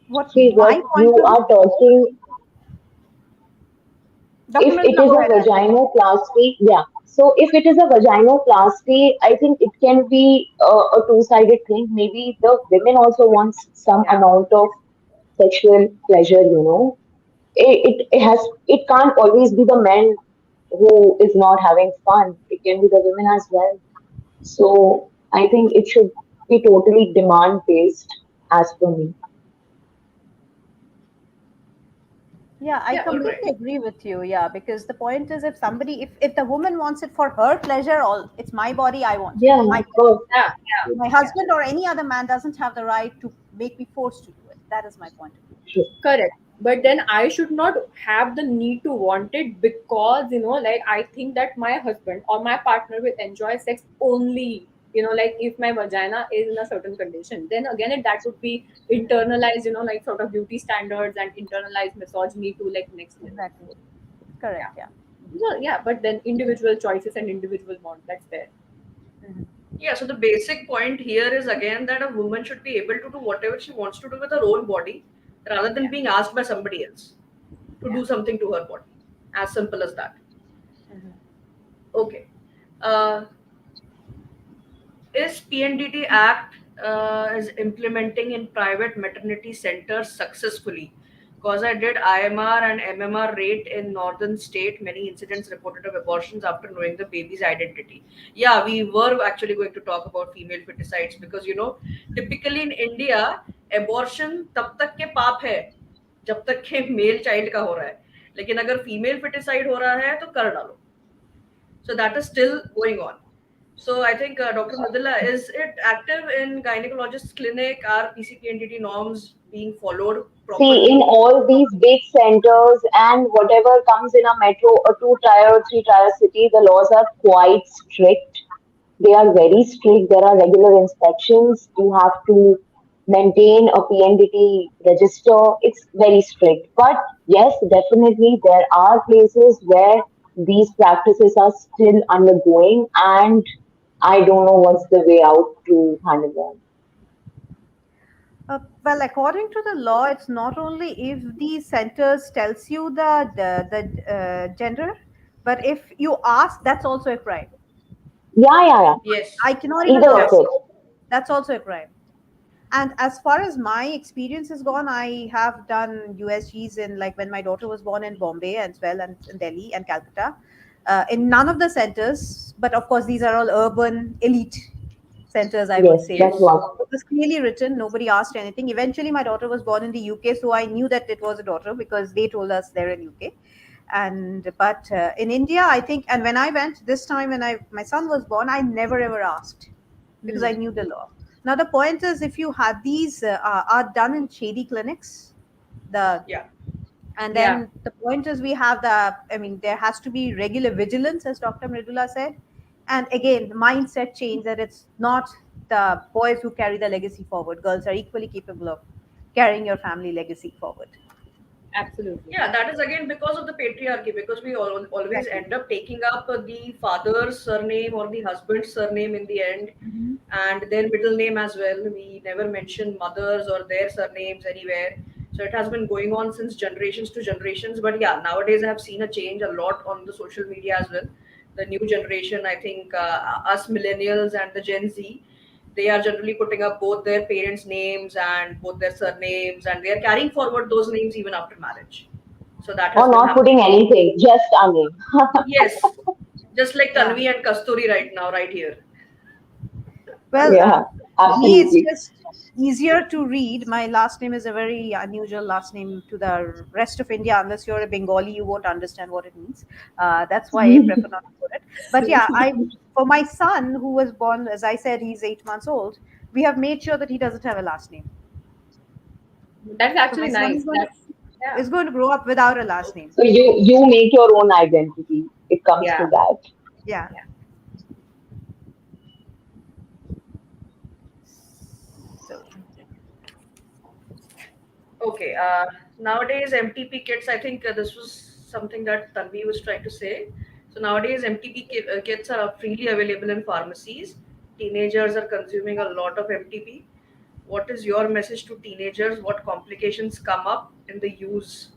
What See, what my you point of are view, talking, Dr. if it Mridula, is go a ahead. vaginoplasty, yeah. So if it is a vaginoplasty, I think it can be a two-sided thing. Maybe the women also wants some Yeah. amount of sexual pleasure, you know. It can't always be the men who is not having fun. It can be the women as well. So I think it should be totally demand based as per me. Yeah, I Yeah, All right. completely agree with you. Yeah, because the point is, if somebody, if the woman wants it for her pleasure, all it's my body, I want it. Yeah, My of course. yeah, my yeah. husband or any other man doesn't have the right to make me forced to do it. That is my point of view. True. Correct. But then I should not have the need to want it because, like I think that my husband or my partner will enjoy sex only, like if my vagina is in a certain condition. Then again, that would be internalized, like sort of beauty standards and internalized misogyny to like next level. Exactly. So, yeah. Correct. Yeah. So, yeah, but then individual choices and individual want, that's there. Mhm. Yeah, so the basic point here is again that a woman should be able to do whatever she wants to do with her own body rather than Yeah. being asked by somebody else to Yeah. do something to her body. As simple as that. Mhm. Okay. Uh, is PNDT Act is implementing in private maternity centers successfully? Because I did IMR and MMR rate in northern state, many incidents reported of abortions after knowing the baby's identity. Yeah, we were actually going to talk about female feticides because typically in India, abortion तब तक के पाप है जब तक के male child का हो रहा है, लेकिन अगर फीमेल फेटिसाइड हो रहा है तो कर डालो. So that is still going on. So I think Dr. Mridula, is it active in gynecologist's clinic? Are PCPNDT norms being followed See, in properly? all these big centers and whatever comes in a metro, a two-tier or three-tier city, the laws are quite strict. They are very strict. There are regular inspections. You have to maintain a PNDT register. It's very strict. But yes, definitely there are places where these practices are still undergoing, and I don't know what's the way out to handle them. Well, according to the law, it's not only if the centers tells you the gender, but if you ask, that's also a crime. Yeah, yeah, yeah. Yes. I cannot even Either of Yes. ask. it. That's also a crime. And as far as my experience is gone, I have done USGs in, like, when my daughter was born in Bombay as well, and in Delhi and Calcutta. In none of the centers, but of course these are all urban elite centers, I would Yes, say. that's Yes. what. It was clearly written. Nobody asked anything. Eventually, my daughter was born in the UK, so I knew that it was a daughter because they told us they're in UK. And but in India, I think, and when I went this time, when I my son was born, I never ever asked because I Hmm. knew the law. Now the point is, if you had these are done in shady clinics, the Yeah. and Yeah, then the point is we have the, I mean, there has to be regular vigilance, as Dr. Mridula said. And again, the mindset change that it's not the boys who carry the legacy forward. Girls are equally capable of carrying your family legacy forward. absolutely. Yeah, that is again because of the patriarchy, because we always Exactly. end up taking up the father's surname or the husband's surname in the end, Mhm. and their middle name as well. We never mention mothers or their surnames anywhere. So it has been going on since generations to generations. But yeah, nowadays I have seen a change a lot on the social media as well. The new generation, I think, us millennials and the Gen Z, they are generally putting up both their parents' names and both their surnames, and they are carrying forward those names even after marriage. So that has Or been not happening. putting anything, just a name. Yes, just like Yeah. Tanvi and Kasturi right now, right here. Well, Yeah, me, it's absolutely. just easier to read. My last name is a very unusual last name to the rest of India. Unless you're a Bengali, you won't understand what it means. That's why I prefer not to put it. But yeah, I for my son who was born, as I said, he's 8 months old. We have made sure that he doesn't have a last name. That's So my actually son nice. That's yeah, is going to grow up without a last name. So you make your own identity. It comes to yeah. that. Yeah. Yeah. So Okay. Nowadays, MTP kits, I think this was something that Tanvi was trying to say. So nowadays, kits are freely available in pharmacies. Teenagers are consuming a lot of MTP. What is your message to teenagers? What complications come up in the use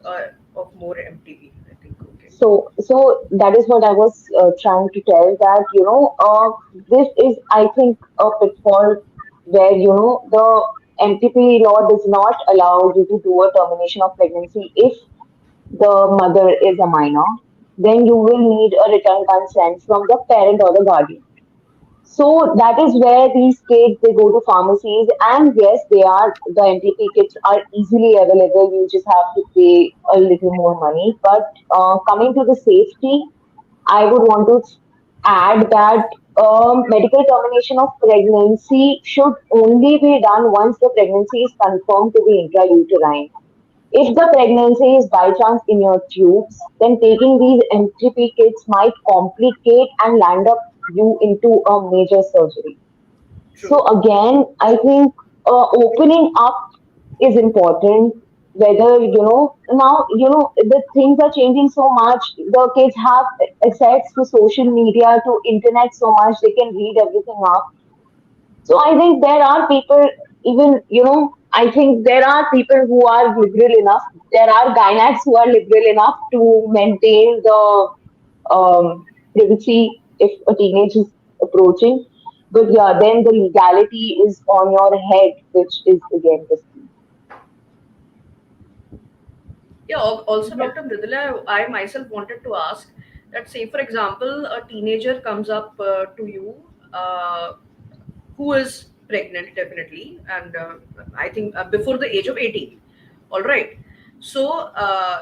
of more MTP? I think. Okay. So that is what I was trying to tell, that this is, I think, a pitfall where the MTP law does not allow you to do a termination of pregnancy if the mother is a minor. Then you will need a written consent from the parent or the guardian. So that is where these kids, they go to pharmacies, and yes, they are, the NTP kits are easily available. You just have to pay a little more money. But coming to the safety, I would want to add that medical termination of pregnancy should only be done once the pregnancy is confirmed to be intrauterine. If the pregnancy is by chance in your tubes, then taking these NTP kits might complicate and land up you into a major surgery. So True. again, I think opening up is important. Whether now the things are changing so much. The kids have access to social media, to internet so much, they can read everything up. So I think there are people, even, I think there are people who are liberal enough. There are gynacs who are liberal enough to maintain the privacy if a teenage is approaching. But yeah, then the legality is on your head, which is again risky. Yeah, also, Dr. Mridula, I myself wanted to ask that, say, for example, a teenager comes up to you who is pregnant, definitely, and I think before the age of 18. All right. So,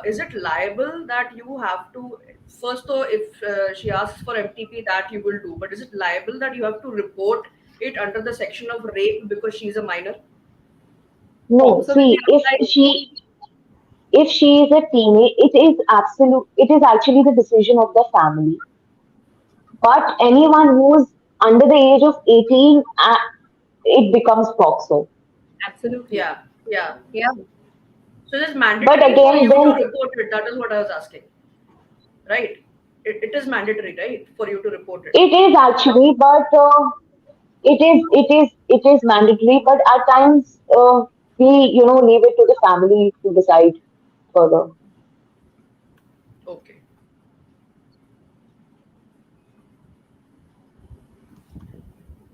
is it liable that you have to, first, though, if she asks for MTP, that you will do, but is it liable that you have to report it under the section of rape because she's a minor? No, So will be see, if she is a teenage, it is actually the decision of the family. But anyone who's under the age of 18, it becomes POXO. absolutely. Yeah, yeah. Yeah, So it is But mandatory for again, you to then report it. That is what I was asking, right? It is mandatory, right, for you to report it. it is actually, but it is mandatory. But at times, we leave it to the family to decide further. Okay.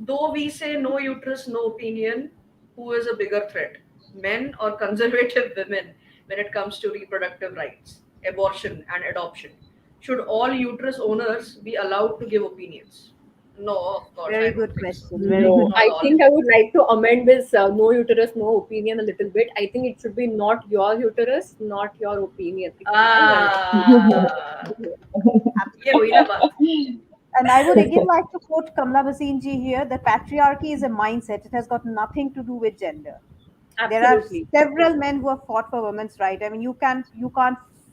Though we say no uterus, no opinion, who is a bigger threat, men or conservative women, when it comes to reproductive rights, abortion, and adoption? Should all uterus owners be allowed to give opinions? No, of course, I Very don't good think so. question. Very no. good. Not I all. think I would like to amend this no uterus, no opinion a little bit. I think it should be not your uterus, not your opinion. It should be your Ah, ये हुई ना बात. And I would again like to quote Kamla Bhasin ji here that patriarchy is a mindset. It has got nothing to do with gender. There are absolutely. several men who have fought for women's rights. I mean, you can't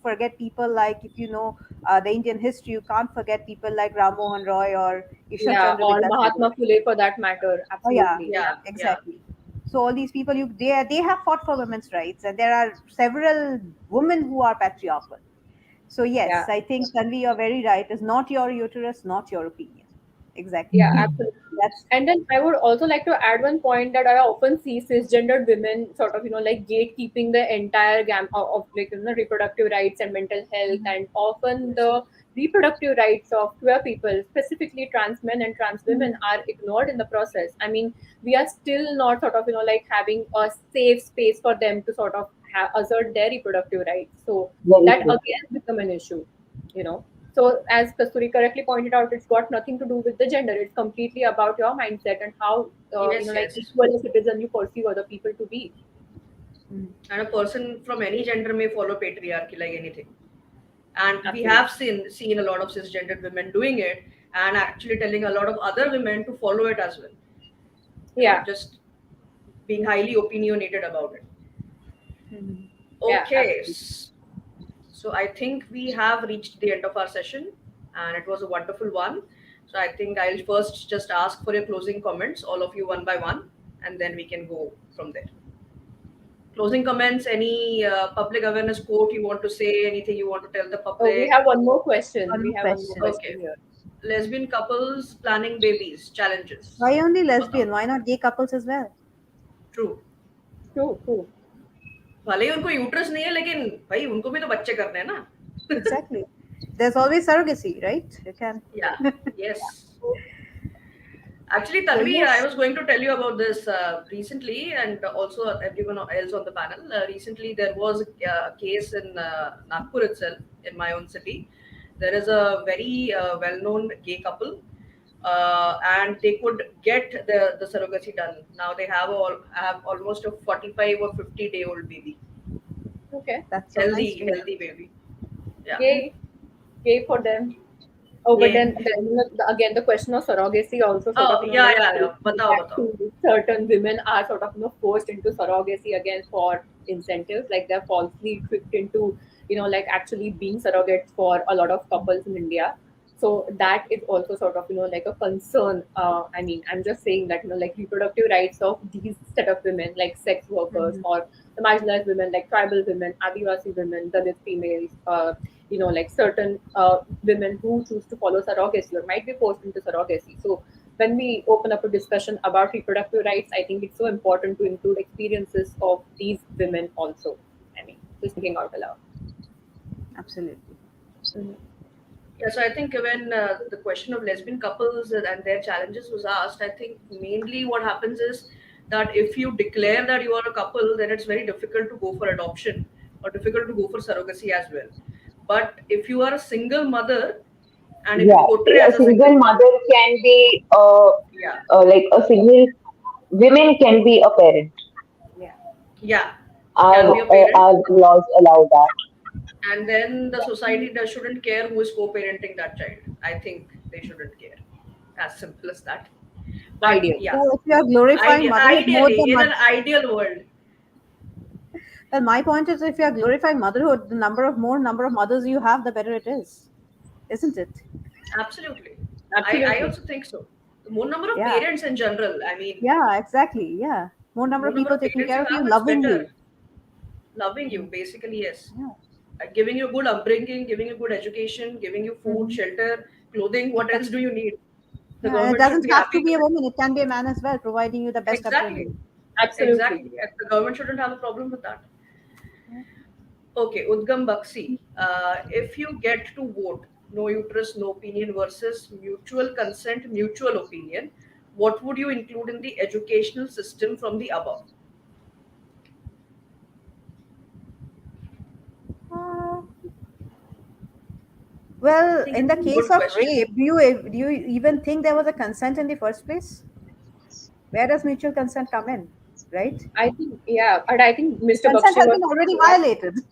forget people like, if you know the Indian history, you can't forget people like Ram Mohan Roy or Ishwar Yeah, Chandra or Vidyadhar. Mahatma Phule for that matter. Oh yeah, Absolutely. Yeah, Yeah. yeah. exactly. So all these people, they have fought for women's rights, and there are several women who are patriarchal. So Yeah. yes, I think Tanvi, you're very right. It's not your uterus, not your opinion. Exactly. Yeah, absolutely. That's And then I would also like to add one point that I often see cisgendered women sort of, like gatekeeping the entire gamut of like, reproductive rights and mental health, and often the reproductive rights of queer people, specifically trans men and trans women, are ignored in the process. I mean, we are still not sort of, like having a safe space for them to sort of assert their reproductive rights. So Very that true. again become an issue, you know. So, as Kasturi correctly pointed out, it's got nothing to do with the gender. It's completely about your mindset and how, Yes, like yes. equal a citizen you perceive other people to be. And a person from any gender may follow patriarchy like anything. And we Absolutely. have seen a lot of cisgendered women doing it and actually telling a lot of other women to follow it as well. Yeah. Just being highly opinionated about it. Yeah. Okay, Absolutely. so I think we have reached the end of our session, and it was a wonderful one. So I think I'll first just ask for your closing comments, all of you one by one, and then we can go from there. Closing comments, any public awareness quote you want to say, anything you want to tell the Oh, we public? have one more question. one We more have one more question. question Okay. here. Lesbian couples planning babies, challenges. Why only बताओ. lesbian? Why not gay couples as well? True. True. True. भले ही उनको uterus नहीं है लेकिन भाई उनको भी तो बच्चे करने हैं ना. Exactly. There's always surrogacy, right? You can. Yeah. Yes. Actually, So Tanvi, I yes. was going to tell you about this recently, and also everyone else on the panel. Recently, there was a case in Nagpur itself, in my own city. There is a very well-known gay couple, and they could get the surrogacy done. Now they have almost a 45 or 50-day-old baby, Okay. That's so nice to hear. healthy baby. Yeah. Yay. Yay for them. Oh, but Yeah. then again, the question of surrogacy also sort of, Oh, yeah, like yeah, yeah. बताओ, back बताओ. to certain women are sort of, forced into surrogacy again for incentives, like they're falsely tricked into, like actually being surrogates for a lot of couples in India. So that is also sort of, like a concern. I mean, I'm just saying that, like reproductive rights of these set of women, like sex workers Mhm. or the marginalized women, like tribal women, Adivasi women, Dalit females, like certain women who choose to follow surrogacy or might be forced into surrogacy. So when we open up a discussion about reproductive rights, I think it's so important to include experiences of these women also. I mean, just thinking out aloud. Absolutely. Mhm. Yeah, so I think when the question of lesbian couples and their challenges was asked, I think mainly what happens is that if you declare that you are a couple, then it's very difficult to go for adoption or difficult to go for surrogacy as well. But if you are a single mother and if you Yeah, portray a as a single single mother, mother can be yeah, like a single women can be a parent. Yeah. yeah, she can be a parent, Our laws allow that. and then the society shouldn't care who is co-parenting that child. I think they shouldn't care. As simple as that. But Ideal. yeah, Well, if you are glorifying motherhood more ideally, than in an ideal world, well, my point is, if you are glorifying motherhood, the number of mothers you have, the better it is, isn't it? absolutely. I Absolutely. also think so. The more number of Yeah, parents in general, I mean, yeah, exactly. Yeah, more the number more of number people of taking parents care you of you, have, it's loving better. you. Loving you, basically, yes. Yeah. Giving you good upbringing, giving you good education, giving you food, Mhm. shelter, clothing. What else do you need? The Yeah, and it government should doesn't be have to happy be a with it. woman; it can be a man as well, providing you the best Exactly. upbringing. Absolutely. Exactly. The government shouldn't have a problem with that. Okay, Udgam Bakshi. If you get to vote, no uterus, no opinion versus mutual consent, mutual opinion, what would you include in the educational system from the above? Uh, I well, think in it's the a case good of question. rape, do you even think there was a consent in the first place? Where does mutual consent come in? Right? I think, yeah, and I think Mr. Consent Bakshi has was been already that. violated. If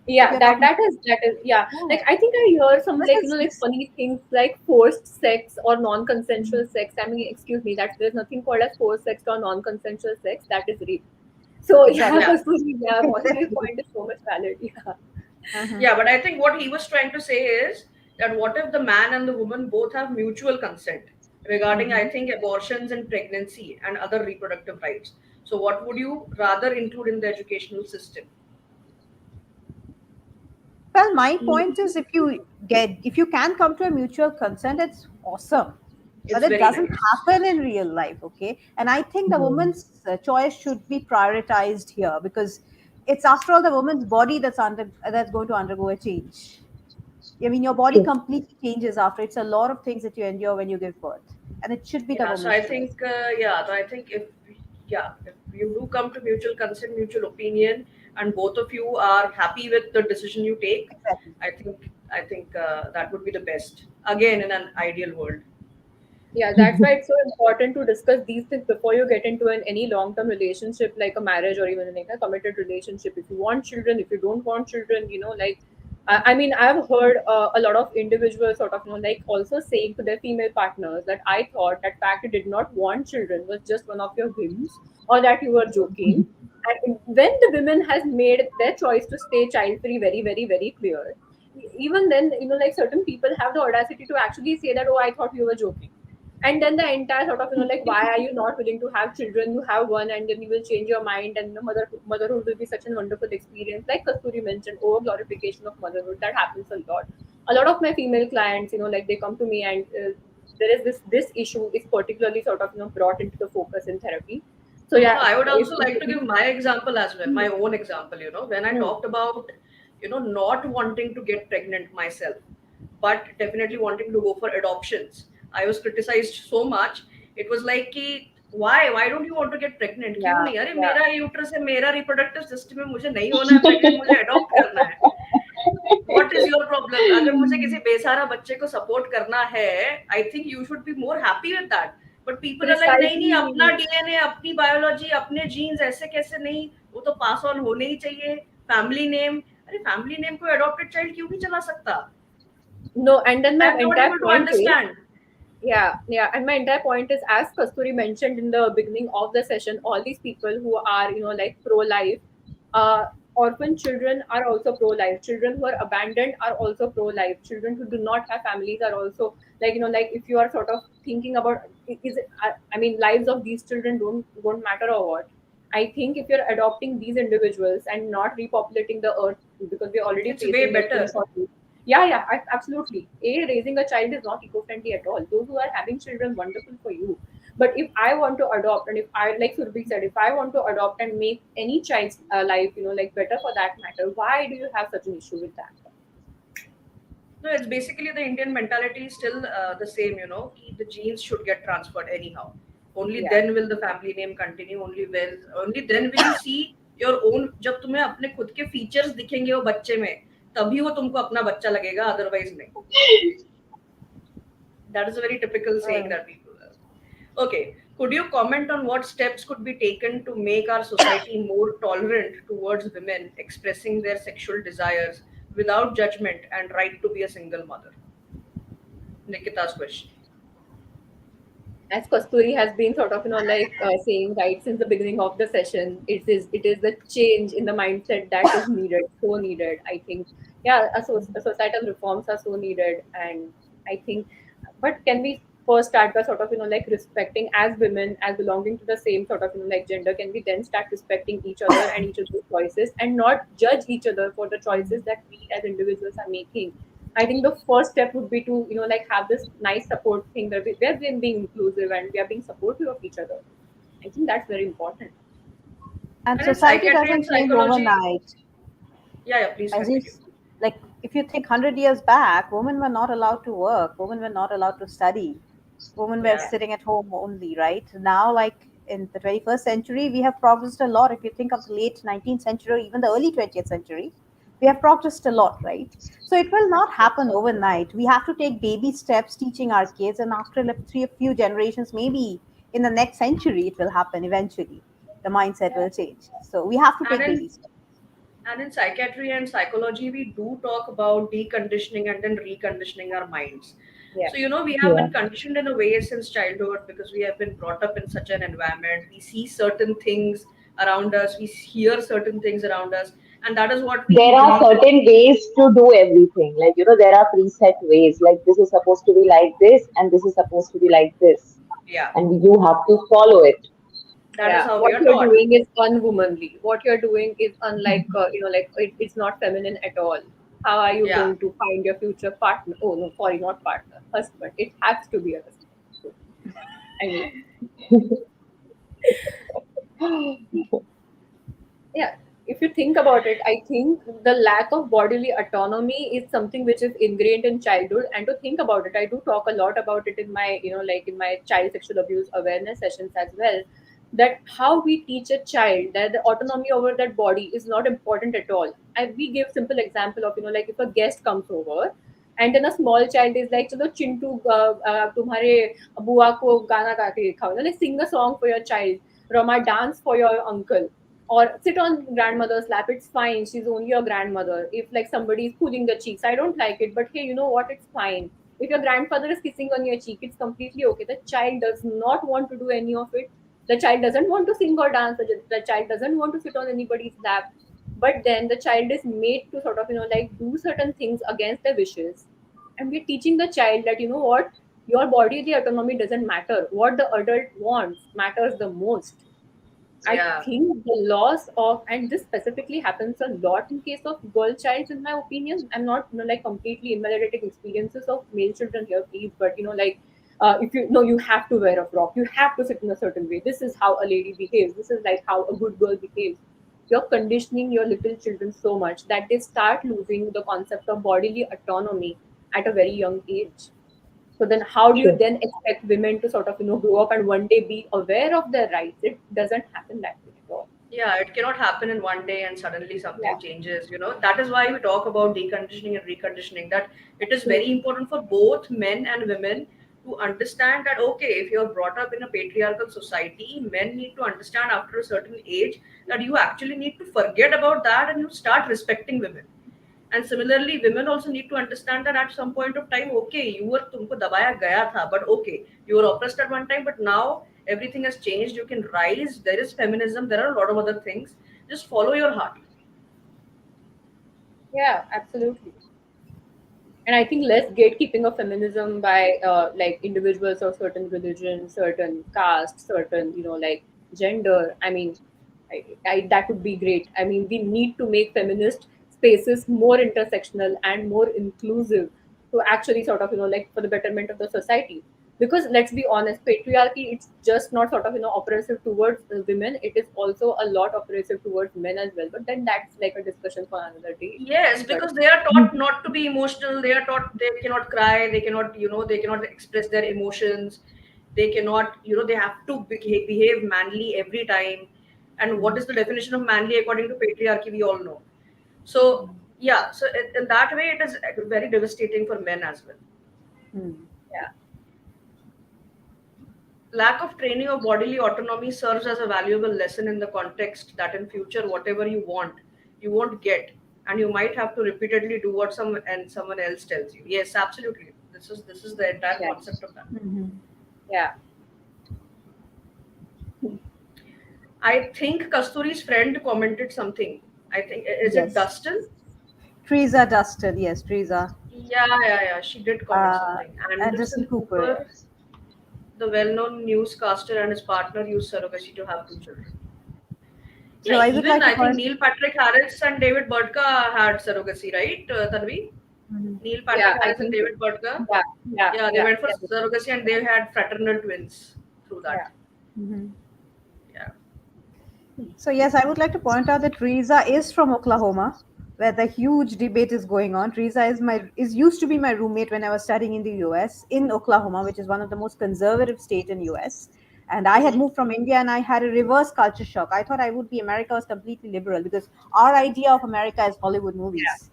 Yeah, you're that talking, that is yeah. yeah, Like I think I hear some this like is like this. funny things like forced sex or non-consensual sex. I mean, excuse me, that there's nothing called as forced sex or non-consensual sex. That is rape. So yeah, Yeah. Exactly. Kasturi, yeah, your Exactly. point is so much valid. Yeah. Uh-huh. Yeah, but I think what he was trying to say is that what if the man and the woman both have mutual consent regarding, I Mhm. think, abortions and pregnancy and other reproductive rights. So, what would you rather include in the educational system? Well, my point is, if you can come to a mutual consent, it's awesome. But It's it very doesn't nice. happen in real life, okay? And I think the woman's choice should be prioritized here because it's after all the woman's body that's going to undergo a change. I mean, your body True. completely changes after. It's a lot of things that you endure when you give birth, and it should be the Yeah, so woman's I choice. think, so I think if you do come to mutual consent, mutual opinion, and both of you are happy with the decision you take, Exactly. I think that would be the best. Again, in an ideal world. Yeah, that's why it's so important to discuss these things before you get into any long-term relationship like a marriage or even like a committed relationship. If you want children, if you don't want children, like I mean, I've heard a lot of individuals sort of like also saying to their female partners that I thought that fact you did not want children was just one of your whims or that you were joking. And when the women has made their choice to stay child-free very, very, very clear, even then, like certain people have the audacity to actually say that, oh, I thought you were joking. And then the entire sort of like why are you not willing to have children, you have one and then you will change your mind, and motherhood will be such a wonderful experience. Like Kasturi mentioned, over glorification of motherhood, that happens a lot of my female clients, like they come to me and there is this issue is particularly sort of brought into the focus in therapy. So No, yeah, I would if also like to give my example as well, my own example. When I Hmm. talked about, not wanting to get pregnant myself, but definitely wanting to go for adoptions, I was criticized so much. It was like, कि, why don't you want to get pregnant? क्यों Yeah, नहीं? अरे yeah. मेरा uterus है, मेरा reproductive system है, मुझे नहीं होना है pregnant, मुझे adopt करना है. What is your problem? अगर मुझे किसी बेसहारा बच्चे को support करना है, I think you should be more happy with that. But people are like, नहीं नहीं, अपना Precisely. DNA, अपनी biology, अपने genes ऐसे कैसे नहीं, वो तो pass on होने ही चाहिए. Family name, अरे family name को adopted child क्यों नहीं चला सकता? No, and then my I'm not entire able to point is, understand. yeah, and my entire point is, as Kasturi mentioned in the beginning of the session, all these people who are, like pro-life, uh, orphan children are also pro-life. Children who are abandoned are also pro-life. Children who do not have families are also like, like if you are sort of thinking about, is it? I mean, lives of these children don't matter or what. I think if you're adopting these individuals and not repopulating the earth because we're already It's way facing like better. yeah, absolutely. Raising a child is not eco-friendly at all. Those who are having children, wonderful for you. But if I want to adopt, and if I, like Surbi said, if I want to adopt and make any child's life, like better for that matter, why do you have such an issue with that? No, it's basically the Indian mentality is still the same, कि the genes should get transferred anyhow. Only Yeah. then will the family name continue. Only then will you see your own, जब तुम्हें अपने खुद के features दिखेंगे वो बच्चे में, तभी वो तुमको अपना बच्चा लगेगा, अदरवाइज नहीं. That is a very typical saying that people have. Okay, could you comment on what steps could be taken to make our society more tolerant towards women expressing their sexual desires without judgment and right to be a single mother? Nikita's question. As Kasturi has been sort of saying right since the beginning of the session, it is the change in the mindset that is needed, so needed. I think, yeah, societal reforms are so needed, and I think, but can we first start by sort of respecting as women, as belonging to the same sort of gender? Can we then start respecting each other and each other's choices, and not judge each other for the choices that we as individuals are making? I think the first step would be to have this nice support thing that we are being inclusive and we are being supportive of each other. I think that's very important. And And in society psychiatry and doesn't change psychology, overnight. yeah, please As continue. is, like, if you think 100 years back, women were not allowed to work, women were not allowed to study, women were Yeah. sitting at home only, right? Now, like in the 21st century, we have progressed a lot. If you think of the late 19th century, even the early 20th century, we have progressed a lot, right? So it will not happen overnight. We have to take baby steps teaching our kids, and after like a few generations, maybe in the next century, it will happen eventually. The mindset Yeah. will change. So we have to And take in baby steps. and in psychiatry and psychology, we do talk about deconditioning and then reconditioning our minds. Yeah. So, we have been conditioned in a way since childhood because we have been brought up in such an environment. We see certain things around us, we hear certain things around us, and that is what we There are believe. certain ways to do everything. Like, there are preset ways. Like, this is supposed to be like this, and this is supposed to be like this. Yeah, And you have to follow it. that is Yeah, how we what are you're taught. doing is unwomanly. What you're doing is unlike, it's not feminine at all. How are you Yeah. going to find your future partner? Oh no, sorry, not partner, husband. It has to be a husband. I mean, yeah, if you think about it, I think the lack of bodily autonomy is something which is ingrained in childhood. And to think about it, I do talk a lot about it in my in my child sexual abuse awareness sessions as well, that how we teach a child that the autonomy over that body is not important at all. And we give simple example of if a guest comes over and then a small child is like, chalo chintu tumhare bua ko gana ga ke dikhao, like sing a song for your child, Rama dance for your uncle, or sit on grandmother's lap. It's fine, she's only your grandmother. If like somebody is pulling the cheeks, I don't like it, but hey, you know what, it's fine. If your grandfather is kissing on your cheek, it's completely okay. The child does not want to do any of it. The child doesn't want to sing or dance. The child doesn't want to sit on anybody's lap. But then the child is made to sort of do certain things against their wishes, and we're teaching the child that what, your bodily autonomy doesn't matter, what the adult wants matters the most. I Yeah. think the loss of, and this specifically happens a lot in case of girl childs, in my opinion. I'm not, completely invalidating experiences of male children here, please, but if you know, you have to wear a frock, you have to sit in a certain way. This is how a lady behaves. This is like how a good girl behaves. You're conditioning your little children so much that they start losing the concept of bodily autonomy at a very young age. So then how do you True. then expect women to sort of, grow up and one day be aware of their rights? It doesn't happen that way at all. Yeah, it cannot happen in one day and suddenly Yeah, something changes. That is why we talk about deconditioning and reconditioning, that it is very absolutely. important for both men and women to understand that, okay, if you're brought up in a patriarchal society, men need to understand after a certain age that you actually need to forget about that and you start respecting women. And similarly, women also need to understand that at some point of time, okay, तुमको दबाया गया था, but okay, you were oppressed at one time, but now everything has changed. You can rise. There is feminism. There are a lot of other things. Just follow your heart. Yeah, absolutely. And I think less gatekeeping of feminism by individuals of certain religion, certain caste, certain gender. I mean, that would be great. I mean, we need to make feminist spaces more intersectional and more inclusive to actually sort of for the betterment of the society. Because let's be honest, patriarchy, it's just not sort of oppressive towards women. It is also a lot oppressive towards men as well. But then that's like a discussion for another day. Yes, But because they are taught not to be emotional. They are taught they cannot cry. They cannot, they cannot express their emotions. They cannot, they have to behave manly every time. And what is the definition of manly according to patriarchy? We all know. So yeah, so in that way, it is very devastating for men as well. Hmm. Yeah. Lack of training of bodily autonomy serves as a valuable lesson in the context that in future, whatever you want, you won't get, and you might have to repeatedly do what someone else tells you. Yes, absolutely. This is the entire Yeah. concept of that. Mhm. Yeah. I think Kasturi's friend commented something. I think, is it Yes. Dustin? Teresa Dustin. Yes, Teresa. Yeah. She did comment Uh, something. Anderson Anderson Cooper. Cooper, Yes. the well-known newscaster, and his partner used surrogacy to have 2 children. So Yeah, I would even like to I think point. Neil Patrick Harris and David Burtka had surrogacy, right, Tanvi? Mhm. Neil Yeah. Patrick I Harris and think so. David Burtka. Yeah. Yeah. Yeah, they Yeah. went for Yeah. surrogacy and they had fraternal twins through Yeah. that. Mhm. Yeah. So yes, I would like to point out that Teresa is from Oklahoma, where the huge debate is going on. Teresa is used to be my roommate when I was studying in the US in Oklahoma, which is one of the most conservative state in US. And I had Hmm. moved from India and I had a reverse culture shock. I thought I would be America was completely liberal because our idea of America is Hollywood movies.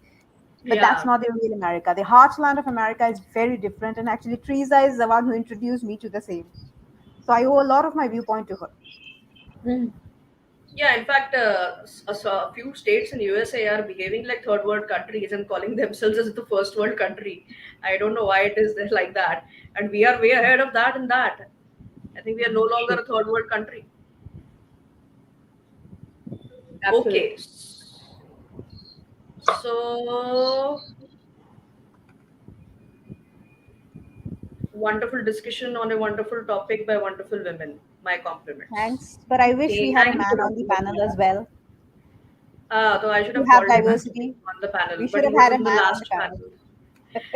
But that's Yeah. not the real America. The heartland of America is very different. And actually Teresa is the one who introduced me to the same. So I owe a lot of my viewpoint to her. Mm. Yeah, in fact, a few states in USA are behaving like third world countries and calling themselves as the first world country. I don't know why it is there like that, and we are way ahead of that in that. I think we are no longer True. a third world country. Okay, Absolutely. so wonderful discussion on a wonderful topic by wonderful women. My compliments. Thanks. But I wish we Okay. had a Thank man you. on the panel as well Though I should to have have called him actually diversity. on the panel, We but should he have was had a on the man on the last panel. panel.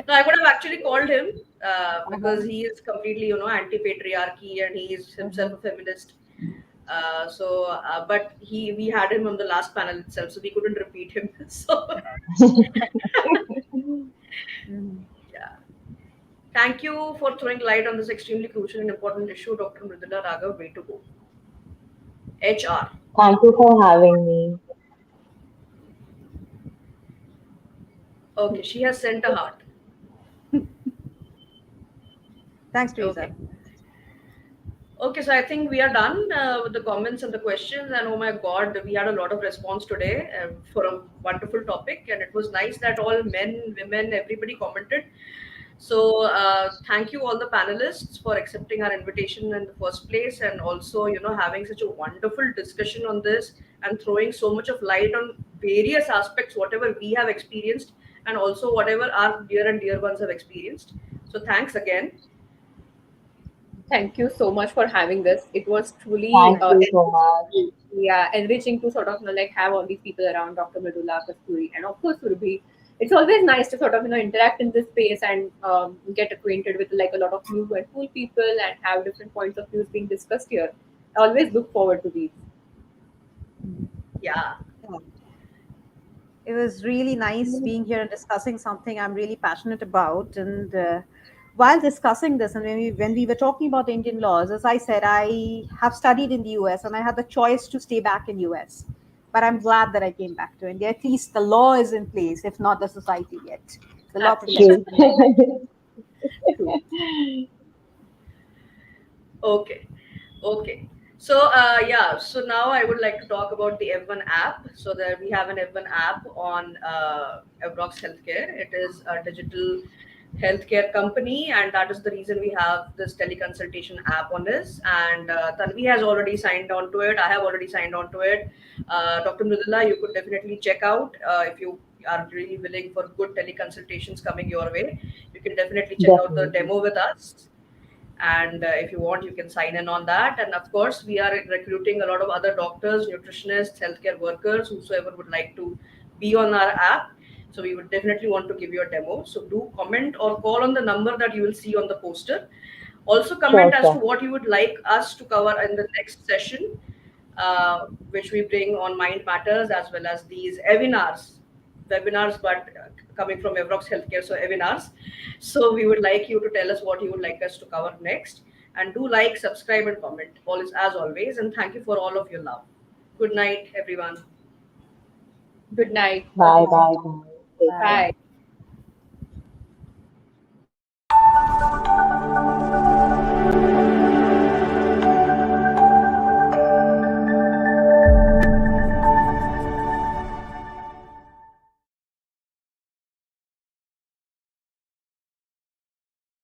No, I would have actually called him Uh-huh. because he is completely, anti-patriarchy and he is himself Uh-huh. a feminist. But we had him on the last panel itself, so we couldn't repeat him. So, Mhm. yeah. Thank you for throwing light on this extremely crucial and important issue, Dr. Mridula Raghav. Way to go. HR. Thank you for having me. Okay, she has sent a heart. Thanks, Teresa. Okay. Okay, so I think we are done with the comments and the questions. And oh my God, we had a lot of response today for a wonderful topic. And it was nice that all men, women, everybody commented. So thank you all the panelists for accepting our invitation in the first place, and also having such a wonderful discussion on this and throwing so much of light on various aspects, whatever we have experienced, and also whatever our dear and dear ones have experienced. So thanks again. Thank you so much for having this. It was truly Thank you so much. yeah, enriching to sort of like have all these people around Dr. Mridula, Kasturi, and of course Surabhi. It's always nice to sort of interact in this space and get acquainted with like a lot of new and cool people and have different points of views being discussed here. I always look forward to these. Yeah. Yeah. It was really nice being here and discussing something I'm really passionate about. And while discussing this, and when we were talking about the Indian laws, as I said, I have studied in the US and I had the choice to stay back in US. But I'm glad that I came back to India. At least the law is in place, if not the society yet. The law protects Absolutely True. the law. true. Okay. Okay. So yeah, so now I would like to talk about the F1 app. So that we have an F1 app on Evrox Healthcare. It is a digital healthcare company, and that is the reason we have this teleconsultation app on this. And Tanvi has already signed on to it. I have already signed on to it. Dr. Mridula, you could definitely check out if you are really willing for good teleconsultations coming your way. You can definitely check out the Definitely. demo with us, and if you want you can sign in on that. And of course we are recruiting a lot of other doctors, nutritionists, healthcare workers, whosoever would like to be on our app. So we would definitely want to give you a demo, so do comment or call on the number that you will see on the poster. Also comment Sure, as to sure. what you would like us to cover in the next session, which we bring on Mind Matters, as well as these webinars, but coming from Evrox Healthcare, so webinars. So we would like you to tell us what you would like us to cover next, and do like, subscribe, and comment. All is as always, and thank you for all of your love. Good night, everyone. Good night. Bye, bye, bye. Take care. Bye.